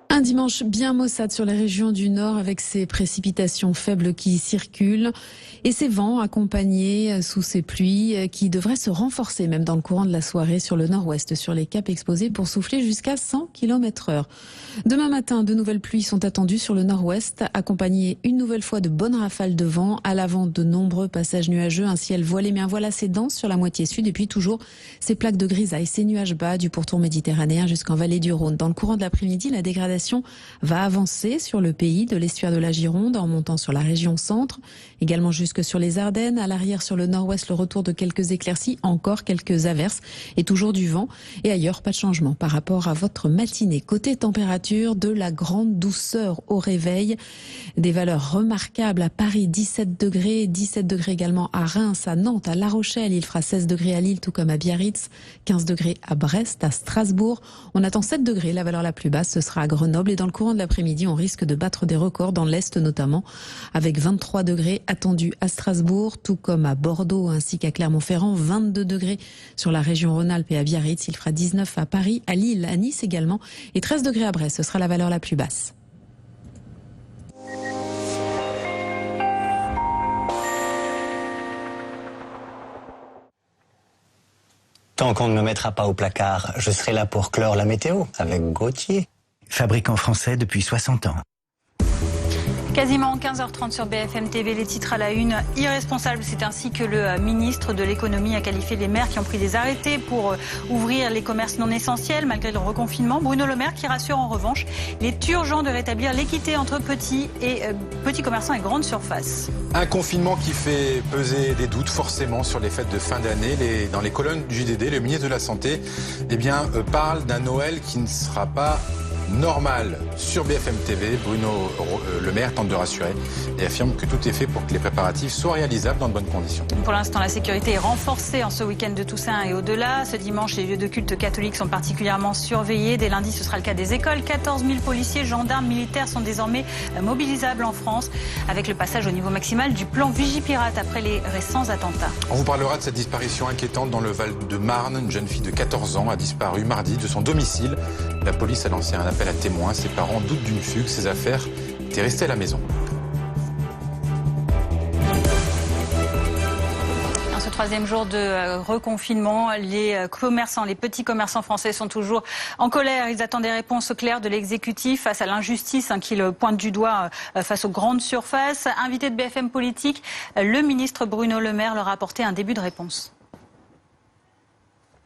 Un dimanche bien maussade sur les régions du nord avec ces précipitations faibles qui circulent et ces vents accompagnés sous ces pluies qui devraient se renforcer même dans le courant de la soirée sur le nord-ouest, sur les caps exposés pour souffler jusqu'à 100 km/h. Demain matin, de nouvelles pluies sont attendues sur le nord-ouest, accompagnées une nouvelle fois de bonnes rafales de vent, à l'avant de nombreux passages nuageux, un ciel voilé mais un voile assez dense sur la moitié sud et puis toujours ces plaques de grisaille, ces nuages bas du pourtour méditerranéen jusqu'en vallée du Rhône. Dans le courant de l'après-midi, la dégradation va avancer sur le pays de l'estuaire de la Gironde en montant sur la région centre, également jusque sur les Ardennes, à l'arrière sur le nord-ouest le retour de quelques éclaircies, encore quelques averses et toujours du vent et ailleurs pas de changement par rapport à votre matinée. Côté température, de la grande douceur au réveil, des valeurs remarquables à Paris 17 degrés également à Reims, à Nantes, à La Rochelle, il fera 16 degrés à Lille tout comme à Biarritz, 15 degrés à Brest, à Strasbourg, on attend 7 degrés, la valeur la plus basse ce sera à Grenoble et dans le courant de l'après-midi on risque de battre des records dans l'Est notamment avec 23 degrés attendus à Strasbourg tout comme à Bordeaux ainsi qu'à Clermont-Ferrand, 22 degrés sur la région Rhône-Alpes et à Biarritz, il fera 19 à Paris, à Lille, à Nice également et 13 degrés à Brest, ce sera la valeur la plus basse. Tant qu'on ne me mettra pas au placard, je serai là pour clore la météo avec Gauthier. Fabricant français depuis 60 ans. Quasiment 15h30 sur BFM TV, les titres à la une. Irresponsable, c'est ainsi que le ministre de l'économie a qualifié les maires qui ont pris des arrêtés pour ouvrir les commerces non essentiels malgré le reconfinement. Bruno Le Maire qui rassure en revanche, il est urgent de rétablir l'équité entre petits commerçants et grandes surfaces. Un confinement qui fait peser des doutes forcément sur les fêtes de fin d'année. Dans les colonnes du JDD, le ministre de la Santé parle d'un Noël qui ne sera pas normal. Sur BFM TV, Bruno Le Maire tente de rassurer et affirme que tout est fait pour que les préparatifs soient réalisables dans de bonnes conditions. Pour l'instant, la sécurité est renforcée en ce week-end de Toussaint et au-delà. Ce dimanche, les lieux de culte catholiques sont particulièrement surveillés. Dès lundi, ce sera le cas des écoles. 14 000 policiers, gendarmes, militaires sont désormais mobilisables en France avec le passage au niveau maximal du plan Vigipirate après les récents attentats. On vous parlera de cette disparition inquiétante dans le Val-de-Marne. Une jeune fille de 14 ans a disparu mardi de son domicile. La police a lancé un appel appel à témoins. Ses parents doutent d'une fugue. Ses affaires étaient restées à la maison. Ce troisième jour de reconfinement, les commerçants, les petits commerçants français sont toujours en colère. Ils attendent des réponses claires de l'exécutif face à l'injustice qu'ils pointent du doigt face aux grandes surfaces. Invité de BFM Politique, le ministre Bruno Le Maire leur a apporté un début de réponse.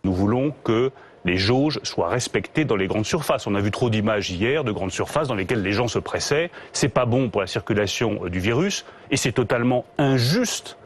Nous voulons que les jauges soient respectées dans les grandes surfaces. On a vu trop d'images hier de grandes surfaces dans lesquelles les gens se pressaient. C'est pas bon pour la circulation du virus et c'est totalement injuste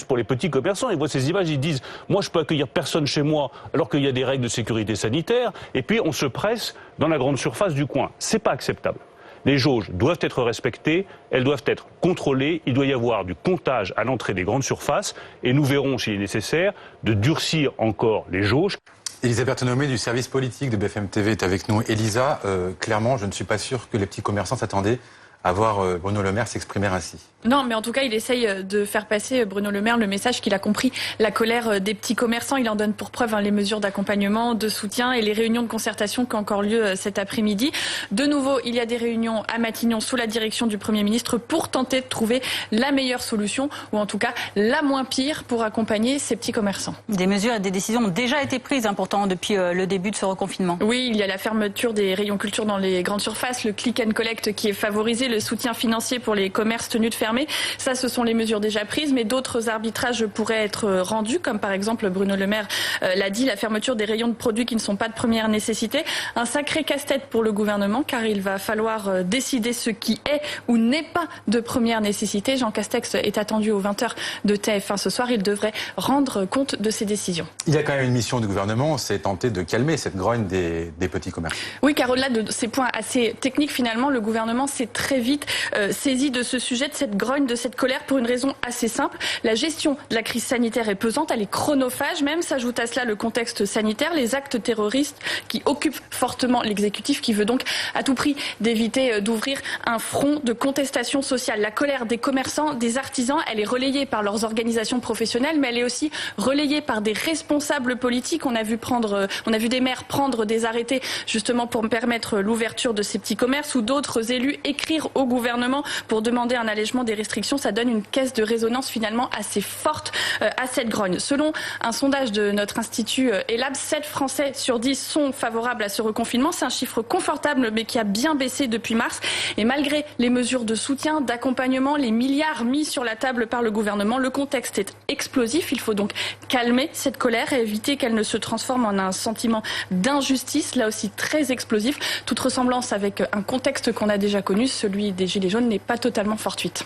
pour les petits commerçants. Ils voient ces images, ils disent « moi je peux accueillir personne chez moi alors qu'il y a des règles de sécurité sanitaire » et puis on se presse dans la grande surface du coin. C'est pas acceptable. Les jauges doivent être respectées, elles doivent être contrôlées, il doit y avoir du comptage à l'entrée des grandes surfaces et nous verrons s'il est nécessaire de durcir encore les jauges. Elisa Bertonomé du service politique de BFM TV est avec nous. Elisa, clairement, je ne suis pas sûr que les petits commerçants s'attendaient à voir Bruno Le Maire s'exprimer ainsi. Non, mais en tout cas, il essaye de faire passer, Bruno Le Maire, le message qu'il a compris la colère des petits commerçants. Il en donne pour preuve les mesures d'accompagnement, de soutien et les réunions de concertation qui ont encore lieu cet après-midi. De nouveau, il y a des réunions à Matignon sous la direction du Premier ministre pour tenter de trouver la meilleure solution, ou en tout cas la moins pire pour accompagner ces petits commerçants. Des mesures et des décisions ont déjà été prises, pourtant, depuis le début de ce reconfinement. Oui, il y a la fermeture des rayons culture dans les grandes surfaces, le click and collect qui est favorisé, le soutien financier pour les commerces tenus de fermer. Ça, ce sont les mesures déjà prises, mais d'autres arbitrages pourraient être rendus, comme par exemple, Bruno Le Maire l'a dit, la fermeture des rayons de produits qui ne sont pas de première nécessité. Un sacré casse-tête pour le gouvernement, car il va falloir décider ce qui est ou n'est pas de première nécessité. Jean Castex est attendu aux 20h de TF1 ce soir. Il devrait rendre compte de ses décisions. Il y a quand même une mission du gouvernement, c'est tenter de calmer cette grogne des petits commerçants. Oui, car au-delà de ces points assez techniques, finalement, le gouvernement s'est très vite saisi de ce sujet, de cette grogne, de cette colère, pour une raison assez simple. La gestion de la crise sanitaire est pesante, elle est chronophage même. S'ajoute à cela le contexte sanitaire, les actes terroristes qui occupent fortement l'exécutif, qui veut donc à tout prix d'éviter d'ouvrir un front de contestation sociale. La colère des commerçants, des artisans, elle est relayée par leurs organisations professionnelles, mais elle est aussi relayée par des responsables politiques. On a vu des maires prendre des arrêtés justement pour permettre l'ouverture de ces petits commerces, ou d'autres élus écrire au gouvernement pour demander un allègement des restrictions. Ça donne une caisse de résonance finalement assez forte à cette grogne. Selon un sondage de notre institut Elab, 7 Français sur 10 sont favorables à ce reconfinement. C'est un chiffre confortable mais qui a bien baissé depuis mars. Et malgré les mesures de soutien, d'accompagnement, les milliards mis sur la table par le gouvernement, le contexte est explosif. Il faut donc calmer cette colère et éviter qu'elle ne se transforme en un sentiment d'injustice, là aussi très explosif. Toute ressemblance avec un contexte qu'on a déjà connu, celui des Gilets jaunes, n'est pas totalement fortuite.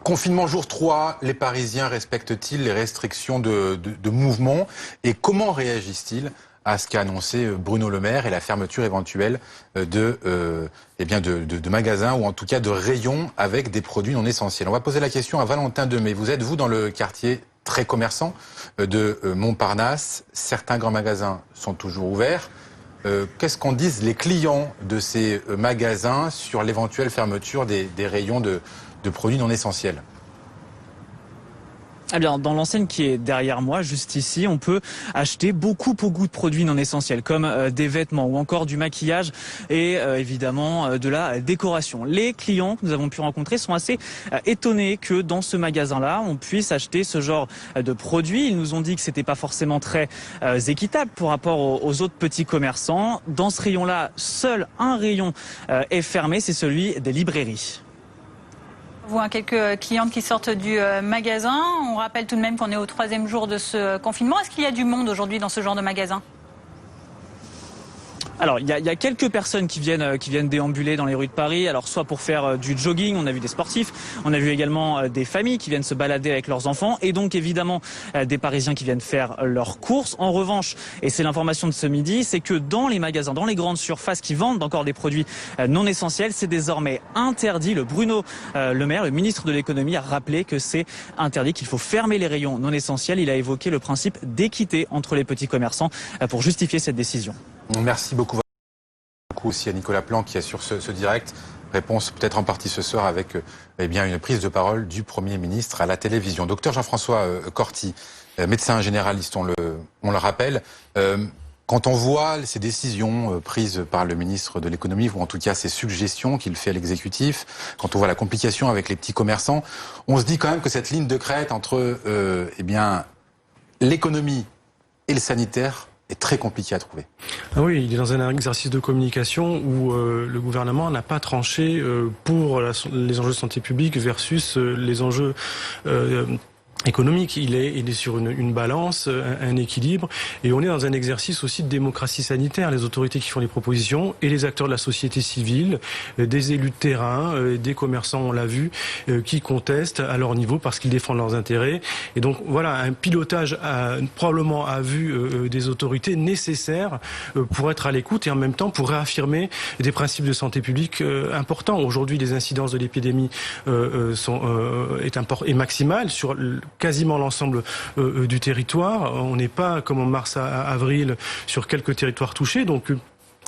Confinement jour 3, les Parisiens respectent-ils les restrictions de mouvement et comment réagissent-ils à ce qu'a annoncé Bruno Le Maire et la fermeture éventuelle de magasins ou en tout cas de rayons avec des produits non essentiels? On va poser la question à Valentin Demey. Vous êtes, vous, dans le quartier très commerçant de Montparnasse. Certains grands magasins sont toujours ouverts. Qu'est-ce qu'en disent les clients de ces magasins sur l'éventuelle fermeture des rayons de produits non essentiels? Eh bien, dans l'enseigne qui est derrière moi, juste ici, on peut acheter beaucoup de produits non essentiels, comme des vêtements ou encore du maquillage et évidemment de la décoration. Les clients que nous avons pu rencontrer sont assez étonnés que dans ce magasin-là, on puisse acheter ce genre de produits. Ils nous ont dit que c'était pas forcément très équitable par rapport aux autres petits commerçants. Dans ce rayon-là, seul un rayon est fermé, c'est celui des librairies. On voit quelques clientes qui sortent du magasin. On rappelle tout de même qu'on est au 3e jour de ce confinement. Est-ce qu'il y a du monde aujourd'hui dans ce genre de magasin ? Alors, il y a quelques personnes qui viennent déambuler dans les rues de Paris. Alors, soit pour faire du jogging, on a vu des sportifs, on a vu également des familles qui viennent se balader avec leurs enfants et donc évidemment des Parisiens qui viennent faire leurs courses. En revanche, et c'est l'information de ce midi, c'est que dans les magasins, dans les grandes surfaces qui vendent encore des produits non essentiels, c'est désormais interdit. Le Bruno Le Maire, le ministre de l'économie, a rappelé que c'est interdit, qu'il faut fermer les rayons non essentiels. Il a évoqué le principe d'équité entre les petits commerçants pour justifier cette décision. Merci beaucoup aussi à Nicolas Plan qui assure ce direct. Réponse peut-être en partie ce soir avec une prise de parole du Premier ministre à la télévision. Docteur Jean-François Corti, médecin généraliste, on le rappelle. Quand on voit ces décisions prises par le ministre de l'économie, ou en tout cas ces suggestions qu'il fait à l'exécutif, quand on voit la complication avec les petits commerçants, on se dit quand même que cette ligne de crête entre l'économie et le sanitaire est très compliquée à trouver. Ah oui, il est dans un exercice de communication où le gouvernement n'a pas tranché pour les enjeux de santé publique versus les enjeux économique. Il est sur une balance, un équilibre, et on est dans un exercice aussi de démocratie sanitaire. Les autorités qui font les propositions et les acteurs de la société civile, des élus de terrain, des commerçants, on l'a vu, qui contestent à leur niveau parce qu'ils défendent leurs intérêts. Et donc voilà, un pilotage probablement à vue des autorités nécessaire pour être à l'écoute et en même temps pour réaffirmer des principes de santé publique importants. Aujourd'hui, les incidences de l'épidémie est maximale sur quasiment l'ensemble du territoire. On n'est pas comme en mars à avril sur quelques territoires touchés, donc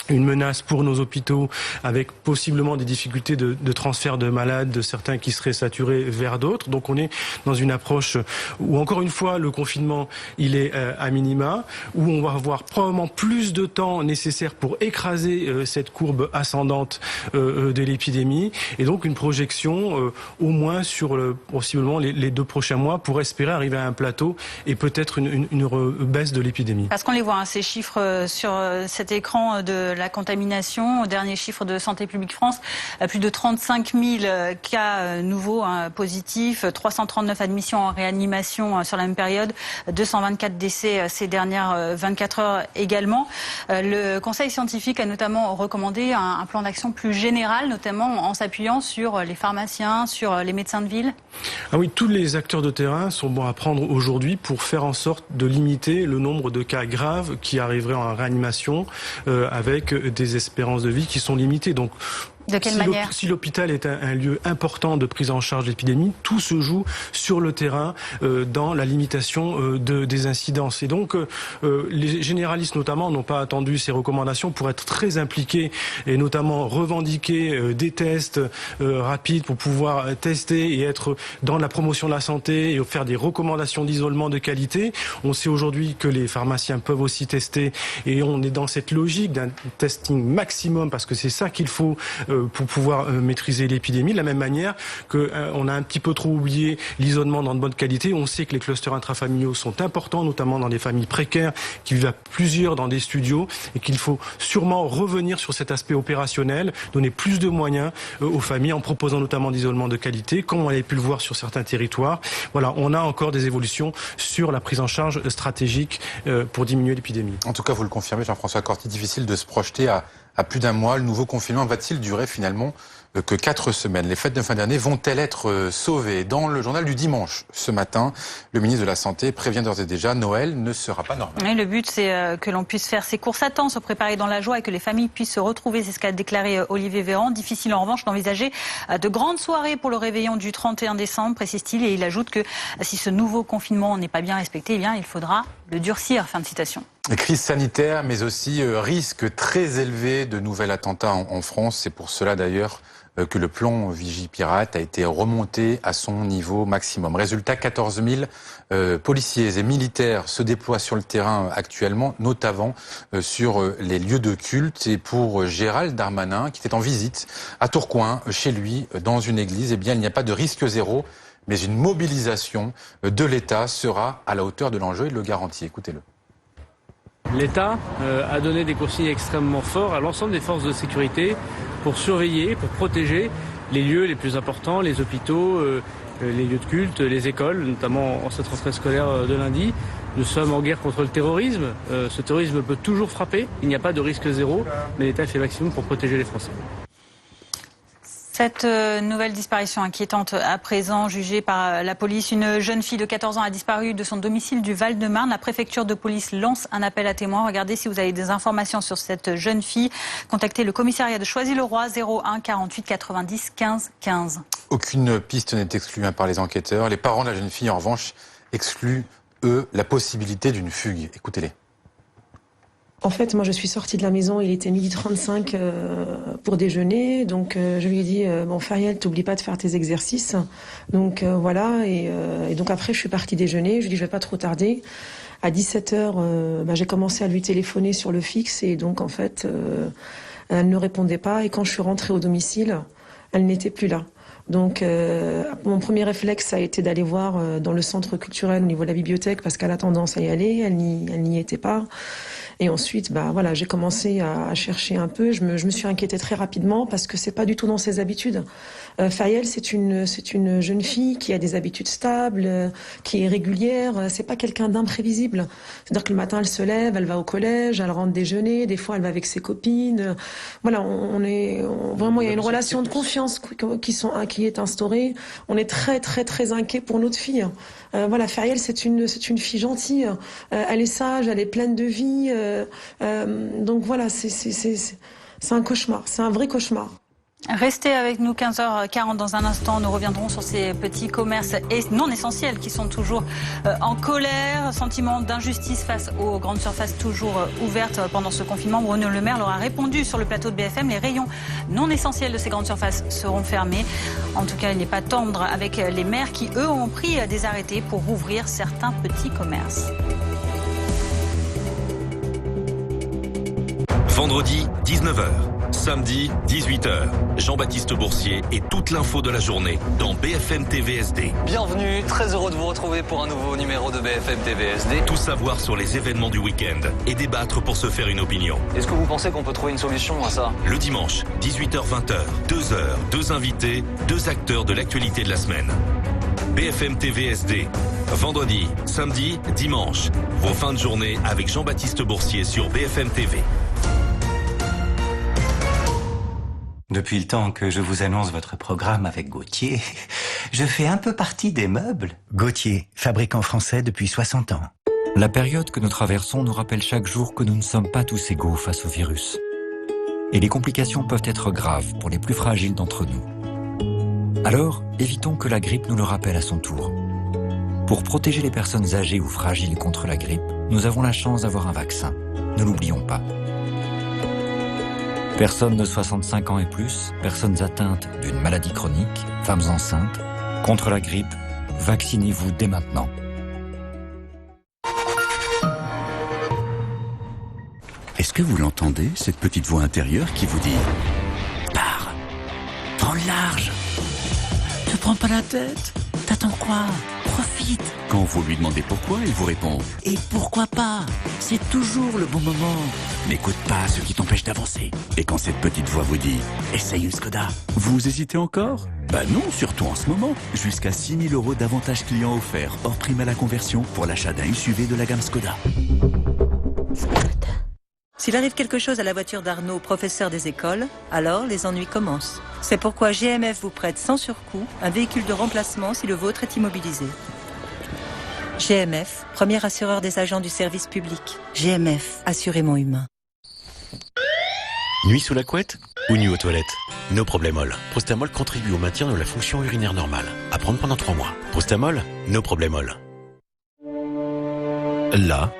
une menace pour nos hôpitaux avec possiblement des difficultés de transfert de malades, de certains qui seraient saturés vers d'autres. Donc on est dans une approche où encore une fois le confinement il est à minima, où on va avoir probablement plus de temps nécessaire pour écraser cette courbe ascendante de l'épidémie, et donc une projection au moins sur possiblement les 2 prochains mois pour espérer arriver à un plateau et peut-être une baisse de l'épidémie. Parce qu'on les voit, ces chiffres sur cet écran de la contamination. Au dernier chiffre de Santé publique France, plus de 35 000 cas nouveaux positifs, 339 admissions en réanimation sur la même période, 224 décès ces dernières 24 heures également. Le Conseil scientifique a notamment recommandé un plan d'action plus général, notamment en s'appuyant sur les pharmaciens, sur les médecins de ville. Ah oui, tous les acteurs de terrain sont bons à prendre aujourd'hui pour faire en sorte de limiter le nombre de cas graves qui arriveraient en réanimation avec des espérances de vie qui sont limitées. Donc, de quelle manière ? Si l'hôpital est un lieu important de prise en charge de l'épidémie, tout se joue sur le terrain dans la limitation des incidences. Et donc, les généralistes notamment n'ont pas attendu ces recommandations pour être très impliqués et notamment revendiquer des tests rapides pour pouvoir tester et être dans la promotion de la santé et faire des recommandations d'isolement de qualité. On sait aujourd'hui que les pharmaciens peuvent aussi tester et on est dans cette logique d'un testing maximum parce que c'est ça qu'il faut pour pouvoir maîtriser l'épidémie. De la même manière qu'on a un petit peu trop oublié l'isolement dans de bonne qualité. On sait que les clusters intrafamiliaux sont importants, notamment dans des familles précaires qui vivent à plusieurs dans des studios, et qu'il faut sûrement revenir sur cet aspect opérationnel, donner plus de moyens aux familles en proposant notamment d'isolement de qualité, comme on avait pu le voir sur certains territoires. Voilà, on a encore des évolutions sur la prise en charge stratégique pour diminuer l'épidémie. En tout cas, vous le confirmez, Jean-François Corti, difficile de se projeter à plus d'un mois. Le nouveau confinement va-t-il durer finalement que 4 semaines? Les fêtes de fin d'année vont-elles être sauvées? Dans le journal du dimanche, ce matin, le ministre de la Santé prévient d'ores et déjà, Noël ne sera pas normal. Oui, le but, c'est que l'on puisse faire ses courses à temps, se préparer dans la joie et que les familles puissent se retrouver. C'est ce qu'a déclaré Olivier Véran. Difficile en revanche d'envisager de grandes soirées pour le réveillon du 31 décembre, précise-t-il. Et il ajoute que si ce nouveau confinement n'est pas bien respecté, eh bien, il faudra le durcir. Fin de citation. Crise sanitaire, mais aussi risque très élevé de nouvel attentat en France. C'est pour cela d'ailleurs que le plan Vigipirate a été remonté à son niveau maximum. Résultat, 14 000 policiers et militaires se déploient sur le terrain actuellement, notamment sur les lieux de culte. Et pour Gérald Darmanin, qui était en visite à Tourcoing, chez lui, dans une église, eh bien, il n'y a pas de risque zéro, mais une mobilisation de l'État sera à la hauteur de l'enjeu, il le garantit. Écoutez-le. L'État a donné des consignes extrêmement forts à l'ensemble des forces de sécurité pour surveiller, pour protéger les lieux les plus importants, les hôpitaux, les lieux de culte, les écoles, notamment en cette rentrée scolaire de lundi. Nous sommes en guerre contre le terrorisme. Ce terrorisme peut toujours frapper. Il n'y a pas de risque zéro, mais l'État fait maximum pour protéger les Français. Cette nouvelle disparition inquiétante à présent jugée par la police. Une jeune fille de 14 ans a disparu de son domicile du Val-de-Marne. La préfecture de police lance un appel à témoins. Regardez si vous avez des informations sur cette jeune fille. Contactez le commissariat de Choisy-le-Roi 01 48 90 15 15. Aucune piste n'est exclue par les enquêteurs. Les parents de la jeune fille, en revanche, excluent, eux, la possibilité d'une fugue. Écoutez-les. En fait, moi, je suis sortie de la maison, il était 12h35 pour déjeuner. Donc, je lui ai dit, bon, Fariel, t'oublies pas de faire tes exercices. Donc, voilà. Et donc, après, je suis partie déjeuner. Je lui ai dit, je vais pas trop tarder. À 17h, j'ai commencé à lui téléphoner sur le fixe et donc en fait, elle ne répondait pas. Et quand je suis rentrée au domicile, elle n'était plus là. Donc mon premier réflexe, ça a été d'aller voir dans le centre culturel au niveau de la bibliothèque parce qu'elle a tendance à y aller. Elle n'y était pas. Et ensuite, j'ai commencé à chercher un peu. Je me suis inquiétée très rapidement parce que c'est pas du tout dans ses habitudes. Fayel, c'est une jeune fille qui a des habitudes stables, qui est régulière. C'est pas quelqu'un d'imprévisible. C'est-à-dire que le matin, elle se lève, elle va au collège, elle rentre déjeuner. Des fois, elle va avec ses copines. Voilà, vraiment, il y a une relation de confiance qui est instaurée. On est très, très, très inquiet pour notre fille. Fayel, c'est une fille gentille. Elle est sage, elle est pleine de vie. Donc voilà, c'est un cauchemar. C'est un vrai cauchemar. Restez avec nous 15h40 dans un instant. Nous reviendrons sur ces petits commerces non essentiels qui sont toujours en colère. Sentiment d'injustice face aux grandes surfaces toujours ouvertes pendant ce confinement. Bruno Le Maire leur a répondu sur le plateau de BFM. Les rayons non essentiels de ces grandes surfaces seront fermés. En tout cas, il n'est pas tendre avec les maires qui, eux, ont pris des arrêtés pour rouvrir certains petits commerces. Vendredi, 19h. Samedi, 18h. Jean-Baptiste Boursier et toute l'info de la journée dans BFM TV SD. Bienvenue, très heureux de vous retrouver pour un nouveau numéro de BFM TV SD. Tout savoir sur les événements du week-end et débattre pour se faire une opinion. Est-ce que vous pensez qu'on peut trouver une solution à ça? Le dimanche, 18h-20h, 2 heures, 2 invités, 2 acteurs de l'actualité de la semaine. BFM TV SD. Vendredi, samedi, dimanche. Vos fins de journée avec Jean-Baptiste Boursier sur BFM TV. Depuis le temps que je vous annonce votre programme avec Gauthier, je fais un peu partie des meubles. Gauthier, fabricant français depuis 60 ans. La période que nous traversons nous rappelle chaque jour que nous ne sommes pas tous égaux face au virus. Et les complications peuvent être graves pour les plus fragiles d'entre nous. Alors, évitons que la grippe nous le rappelle à son tour. Pour protéger les personnes âgées ou fragiles contre la grippe, nous avons la chance d'avoir un vaccin. Ne l'oublions pas. Personnes de 65 ans et plus, personnes atteintes d'une maladie chronique, femmes enceintes, contre la grippe, vaccinez-vous dès maintenant. Est-ce que vous l'entendez, cette petite voix intérieure qui vous dit « Pars, prends le large, te prends pas la tête, t'attends quoi ? Profite !» Quand vous lui demandez pourquoi, il vous répond « Et pourquoi pas ? C'est toujours le bon moment. N'écoute pas ce qui t'empêche d'avancer. » Et quand cette petite voix vous dit « Essaye une Skoda !» Vous hésitez encore ? Bah non, surtout en ce moment. Jusqu'à 6 000 € d'avantages clients offerts, hors prime à la conversion, pour l'achat d'un SUV de la gamme Skoda. S'il arrive quelque chose à la voiture d'Arnaud, professeur des écoles, alors les ennuis commencent. C'est pourquoi GMF vous prête sans surcoût un véhicule de remplacement si le vôtre est immobilisé. GMF, premier assureur des agents du service public. GMF, assurément humain. Nuit sous la couette ou nuit aux toilettes? No Problémol. Prostamol contribue au maintien de la fonction urinaire normale. À prendre pendant 3 mois. Prostamol, No Problémol. Là,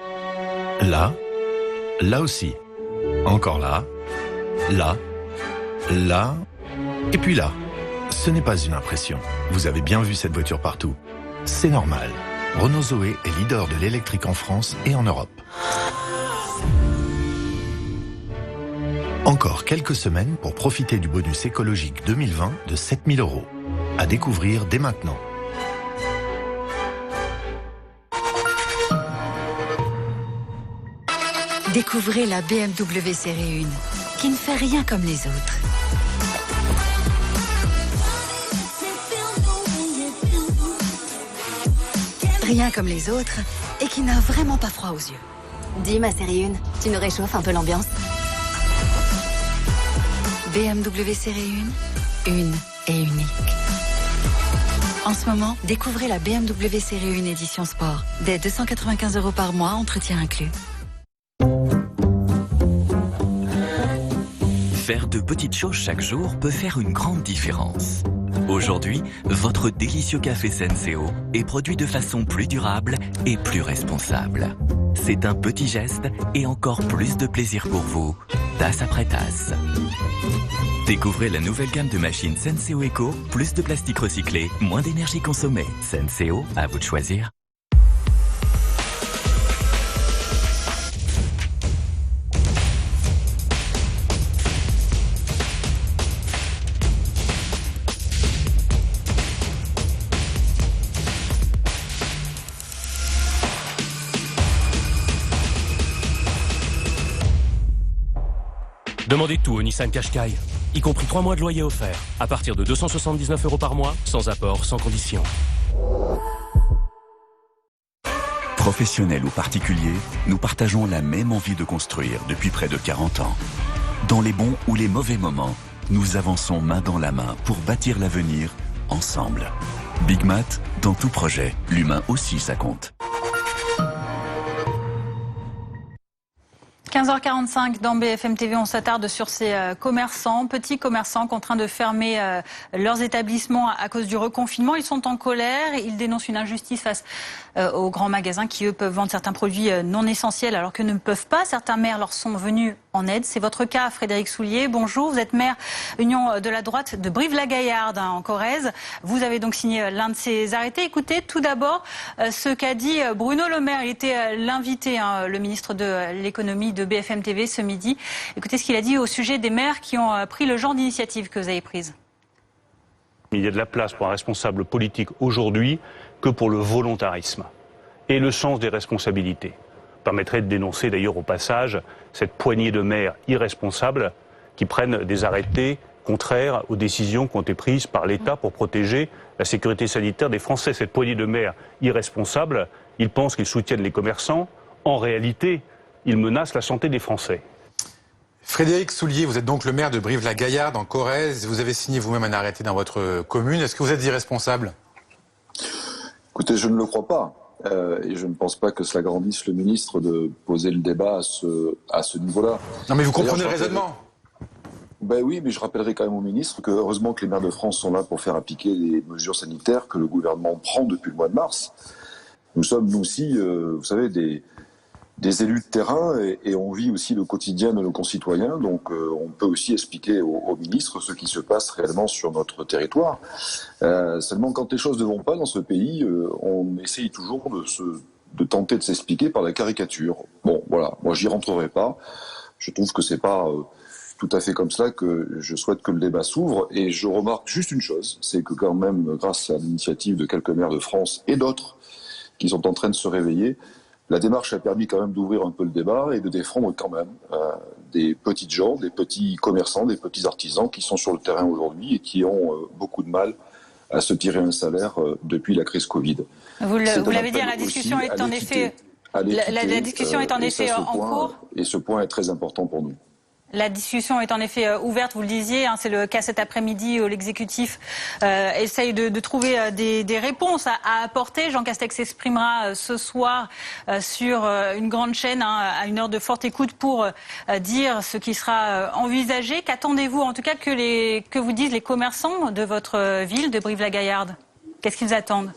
là, là aussi. Encore là, là, là, et puis là. Ce n'est pas une impression. Vous avez bien vu cette voiture partout. C'est normal. Renault Zoé est leader de l'électrique en France et en Europe. Encore quelques semaines pour profiter du bonus écologique 2020 de 7 000 €. À découvrir dès maintenant. Découvrez la BMW Série 1, qui ne fait rien comme les autres. Rien comme les autres, et qui n'a vraiment pas froid aux yeux. Dis ma série 1, tu nous réchauffes un peu l'ambiance. BMW Série 1, une et unique. En ce moment, découvrez la BMW Série 1 édition sport. Dès 295 € par mois, entretien inclus. Faire de petites choses chaque jour peut faire une grande différence. Aujourd'hui, votre délicieux café Senseo est produit de façon plus durable et plus responsable. C'est un petit geste et encore plus de plaisir pour vous, tasse après tasse. Découvrez la nouvelle gamme de machines Senseo Eco, plus de plastique recyclé, moins d'énergie consommée. Senseo, à vous de choisir. Demandez tout au Nissan Qashqai, y compris 3 mois de loyer offert, à partir de 279 € par mois, sans apport, sans condition. Professionnels ou particuliers, nous partageons la même envie de construire depuis près de 40 ans. Dans les bons ou les mauvais moments, nous avançons main dans la main pour bâtir l'avenir ensemble. Big Mat, dans tout projet, l'humain aussi ça compte. 15h45 dans BFM TV, on s'attarde sur ces commerçants, petits commerçants contraints de fermer leurs établissements à cause du reconfinement. Ils sont en colère, ils dénoncent une injustice face aux grands magasins qui, eux, peuvent vendre certains produits non essentiels alors que ne peuvent pas. Certains maires leur sont venus en aide. C'est votre cas, Frédéric Soulier. Bonjour, vous êtes maire Union de la droite de Brive-la-Gaillarde en Corrèze. Vous avez donc signé l'un de ces arrêtés. Écoutez tout d'abord ce qu'a dit Bruno Le Maire. Il était l'invité, le ministre de l'économie de BFM TV ce midi. Écoutez ce qu'il a dit au sujet des maires qui ont pris le genre d'initiative que vous avez prise. Il y a de la place pour un responsable politique aujourd'hui que pour le volontarisme et le sens des responsabilités. Permettrait de dénoncer d'ailleurs au passage cette poignée de maires irresponsables qui prennent des arrêtés contraires aux décisions qui ont été prises par l'État pour protéger la sécurité sanitaire des Français. Cette poignée de maires irresponsables, ils pensent qu'ils soutiennent les commerçants. En réalité, ils menacent la santé des Français. Frédéric Soulier, vous êtes donc le maire de Brive-la-Gaillarde en Corrèze. Vous avez signé vous-même un arrêté dans votre commune. Est-ce que vous êtes irresponsable? Écoutez, je ne le crois pas. Et je ne pense pas que cela grandisse le ministre de poser le débat à ce niveau-là. Non mais vous comprenez le raisonnement. Ben oui, mais je rappellerai quand même au ministre que heureusement que les maires de France sont là pour faire appliquer les mesures sanitaires que le gouvernement prend depuis le mois de mars. Nous sommes, nous aussi, vous savez, des élus de terrain et on vit aussi le quotidien de nos concitoyens. Donc on peut aussi expliquer au ministre ce qui se passe réellement sur notre territoire. Seulement quand les choses ne vont pas dans ce pays, on essaye toujours de tenter de s'expliquer par la caricature. Bon, voilà, moi j'y rentrerai pas. Je trouve que c'est pas tout à fait comme cela que je souhaite que le débat s'ouvre. Et je remarque juste une chose, c'est que quand même, grâce à l'initiative de quelques maires de France et d'autres qui sont en train de se réveiller, la démarche a permis quand même d'ouvrir un peu le débat et de défendre quand même des petites gens, des petits commerçants, des petits artisans qui sont sur le terrain aujourd'hui et qui ont beaucoup de mal à se tirer un salaire depuis la crise Covid. Vous l'avez dit, la discussion est en effet, la discussion est en effet en cours. Et ce point est très important pour nous. La discussion est en effet ouverte, vous le disiez, c'est le cas cet après-midi où l'exécutif essaye de trouver des réponses à apporter. Jean Castex s'exprimera ce soir sur une grande chaîne à une heure de forte écoute pour dire ce qui sera envisagé. Qu'attendez-vous en tout cas que vous disent les commerçants de votre ville, de Brive-la-Gaillarde? Qu'est-ce qu'ils attendent?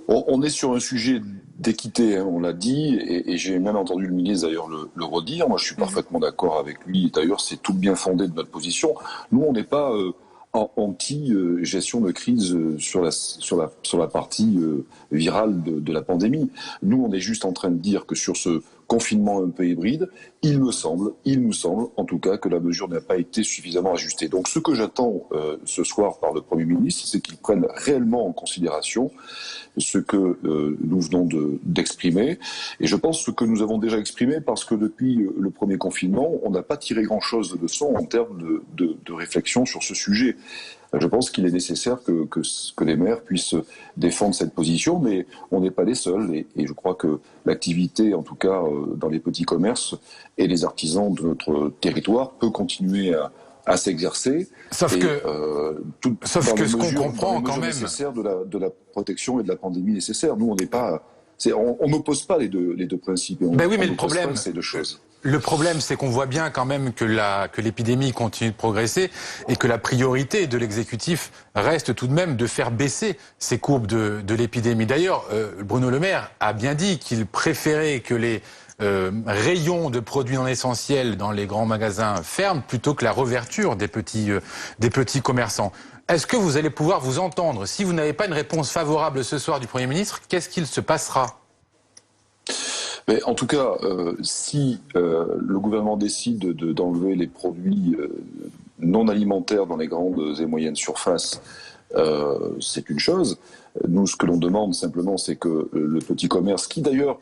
On est sur un sujet d'équité, on l'a dit, et j'ai même entendu le ministre d'ailleurs le redire. Moi, je suis parfaitement d'accord avec lui. D'ailleurs, c'est tout bien fondé de notre position. Nous, on n'est pas anti-gestion de crise sur la partie virale de la pandémie. Nous, on est juste en train de dire que sur ce confinement un peu hybride, il nous semble en tout cas que la mesure n'a pas été suffisamment ajustée. Donc ce que j'attends ce soir par le Premier ministre, c'est qu'il prenne réellement en considération ce que nous venons d'exprimer. Et je pense ce que nous avons déjà exprimé parce que depuis le premier confinement, on n'a pas tiré grand-chose de leçon en termes de réflexion sur ce sujet. Je pense qu'il est nécessaire que les maires puissent défendre cette position, mais on n'est pas les seuls. Et je crois que l'activité, en tout cas dans les petits commerces et les artisans de notre territoire, peut continuer à s'exercer. Sauf que ce qu'on comprend quand même, nécessaire de la protection et de la pandémie nécessaire. Nous, on n'est pas, on n'oppose pas les deux principes. Ben oui, mais le problème, c'est deux choses. Le problème, c'est qu'on voit bien quand même que l'épidémie continue de progresser et que la priorité de l'exécutif reste tout de même de faire baisser ces courbes de l'épidémie. D'ailleurs, Bruno Le Maire a bien dit qu'il préférait que les rayons de produits non essentiels dans les grands magasins ferment plutôt que la réouverture des petits commerçants. Est-ce que vous allez pouvoir vous entendre? Si vous n'avez pas une réponse favorable ce soir du Premier ministre, qu'est-ce qu'il se passera? Mais en tout cas, si le gouvernement décide d'enlever les produits non alimentaires dans les grandes et moyennes surfaces c'est une chose. Nous, ce que l'on demande simplement, c'est que le petit commerce, qui d'ailleurs,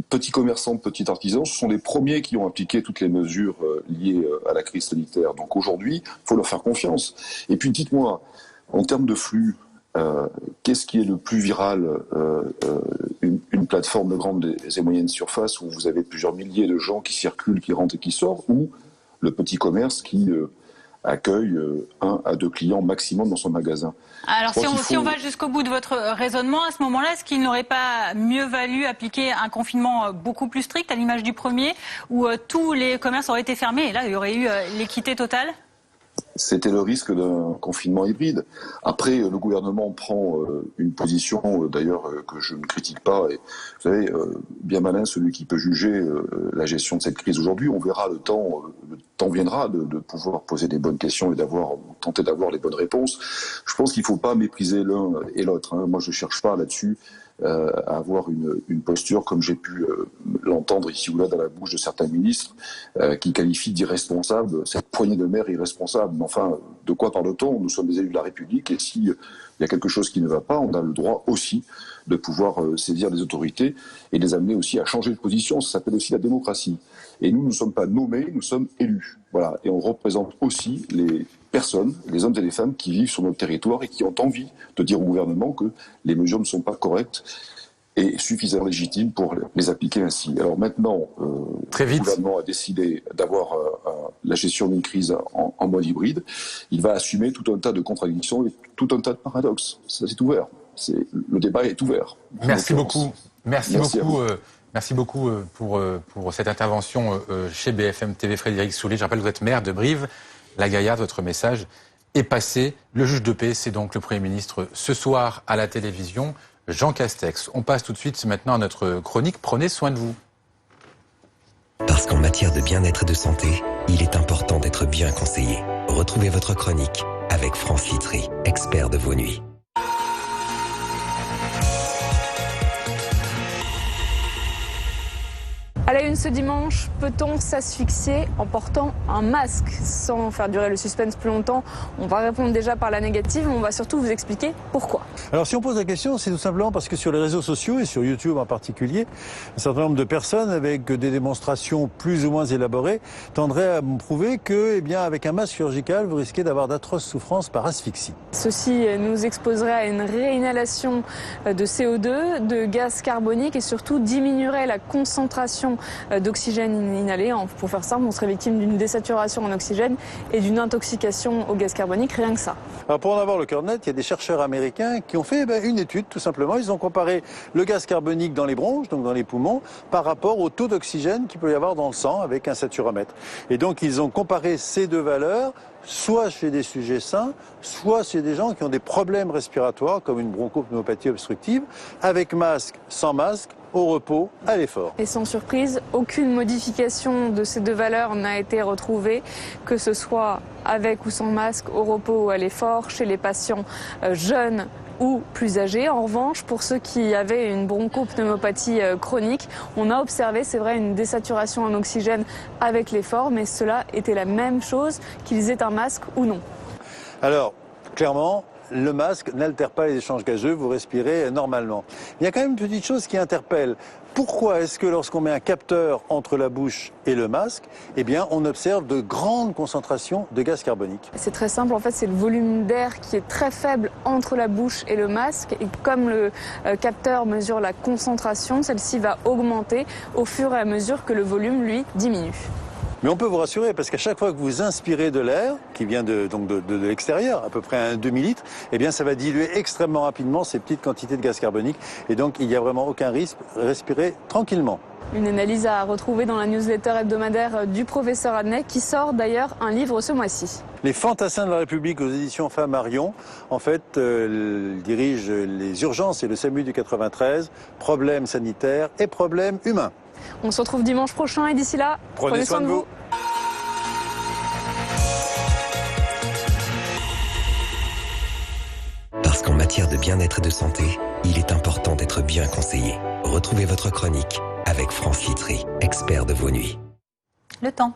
petits commerçants, petits artisans, ce sont les premiers qui ont appliqué toutes les mesures liées à la crise sanitaire. Donc aujourd'hui, il faut leur faire confiance. Et puis dites-moi, en termes de flux, qu'est-ce qui est le plus viral, une plateforme de grande et moyenne surface où vous avez plusieurs milliers de gens qui circulent, qui rentrent et qui sortent, ou le petit commerce qui accueille 1 à 2 clients maximum dans son magasin? Alors si on va jusqu'au bout de votre raisonnement, à ce moment-là, est-ce qu'il n'aurait pas mieux valu appliquer un confinement beaucoup plus strict à l'image du premier, où tous les commerces auraient été fermés et là il y aurait eu l'équité totale? C'était le risque d'un confinement hybride. Après, le gouvernement prend une position, d'ailleurs, que je ne critique pas. Et, vous savez, bien malin celui qui peut juger la gestion de cette crise aujourd'hui. On verra le temps viendra de pouvoir poser des bonnes questions et tenter d'avoir les bonnes réponses. Je pense qu'il ne faut pas mépriser l'un et l'autre. Hein. Moi, je ne cherche pas là-dessus à avoir une posture comme j'ai pu l'entendre ici ou là dans la bouche de certains ministres qui qualifient d'irresponsable cette poignée de maires irresponsables. Mais enfin, de quoi parle-t-on? Nous sommes des élus de la République et s'il y a quelque chose qui ne va pas, on a le droit aussi de pouvoir saisir les autorités et les amener aussi à changer de position. Ça s'appelle aussi la démocratie. Et nous ne sommes pas nommés, nous sommes élus. Voilà. Et on représente aussi les personnes, les hommes et les femmes qui vivent sur notre territoire et qui ont envie de dire au gouvernement que les mesures ne sont pas correctes et suffisamment légitimes pour les appliquer ainsi. Alors maintenant, le gouvernement a décidé d'avoir la gestion d'une crise en mode hybride. Il va assumer tout un tas de contradictions et tout un tas de paradoxes. Ça, c'est ouvert. Le débat est ouvert. Merci beaucoup. Merci beaucoup pour cette intervention chez BFM TV. Frédéric Soulet, je rappelle que vous êtes maire de Brive-la-Gaillarde. Votre message est passé. Le juge de paix, c'est donc le Premier ministre ce soir à la télévision, Jean Castex. On passe tout de suite maintenant à notre chronique. Prenez soin de vous. Parce qu'en matière de bien-être et de santé, il est important d'être bien conseillé. Retrouvez votre chronique avec Franck Litry, expert de vos nuits. À la une ce dimanche, peut-on s'asphyxier en portant un masque? Sans faire durer le suspense plus longtemps, on va répondre déjà par la négative, mais on va surtout vous expliquer pourquoi. Alors si on pose la question, c'est tout simplement parce que sur les réseaux sociaux, et sur YouTube en particulier, un certain nombre de personnes avec des démonstrations plus ou moins élaborées tendraient à prouver que, eh bien, avec un masque chirurgical, vous risquez d'avoir d'atroces souffrances par asphyxie. Ceci nous exposerait à une réinhalation de CO2, de gaz carbonique et surtout diminuerait la concentration d'oxygène inhalé. Pour faire simple, on serait victime d'une désaturation en oxygène et d'une intoxication au gaz carbonique, rien que ça. Alors pour en avoir le cœur net, il y a des chercheurs américains qui ont fait une étude tout simplement. Ils ont comparé le gaz carbonique dans les bronches, donc dans les poumons, par rapport au taux d'oxygène qu'il peut y avoir dans le sang avec un saturomètre. Et donc ils ont comparé ces deux valeurs, soit chez des sujets sains, soit chez des gens qui ont des problèmes respiratoires comme une bronchopneumopathie obstructive, avec masque, sans masque, au repos, à l'effort. Et sans surprise, aucune modification de ces deux valeurs n'a été retrouvée, que ce soit avec ou sans masque, au repos ou à l'effort, chez les patients jeunes ou plus âgés. En revanche, pour ceux qui avaient une bronchopneumopathie chronique, on a observé, c'est vrai, une désaturation en oxygène avec l'effort, mais cela était la même chose qu'ils aient un masque ou non. Alors, clairement, le masque n'altère pas les échanges gazeux, vous respirez normalement. Il y a quand même une petite chose qui interpelle. Pourquoi est-ce que lorsqu'on met un capteur entre la bouche et le masque, eh bien, on observe de grandes concentrations de gaz carbonique? C'est très simple, en fait, c'est le volume d'air qui est très faible entre la bouche et le masque. Et comme le capteur mesure la concentration, celle-ci va augmenter au fur et à mesure que le volume, lui, diminue. Mais on peut vous rassurer, parce qu'à chaque fois que vous inspirez de l'air, qui vient de l'extérieur, à peu près un demi-litre, eh bien ça va diluer extrêmement rapidement ces petites quantités de gaz carbonique. Et donc il n'y a vraiment aucun risque, respirez tranquillement. Une analyse à retrouver dans la newsletter hebdomadaire du professeur Adnet, qui sort d'ailleurs un livre ce mois-ci. Les fantassins de la République aux éditions Flammarion, en fait, dirigent les urgences et le SAMU du 93, problèmes sanitaires et problèmes humains. On se retrouve dimanche prochain et d'ici là, prenez soin de vous. Parce qu'en matière de bien-être et de santé, il est important d'être bien conseillé. Retrouvez votre chronique avec Franck Litry, expert de vos nuits. Le temps.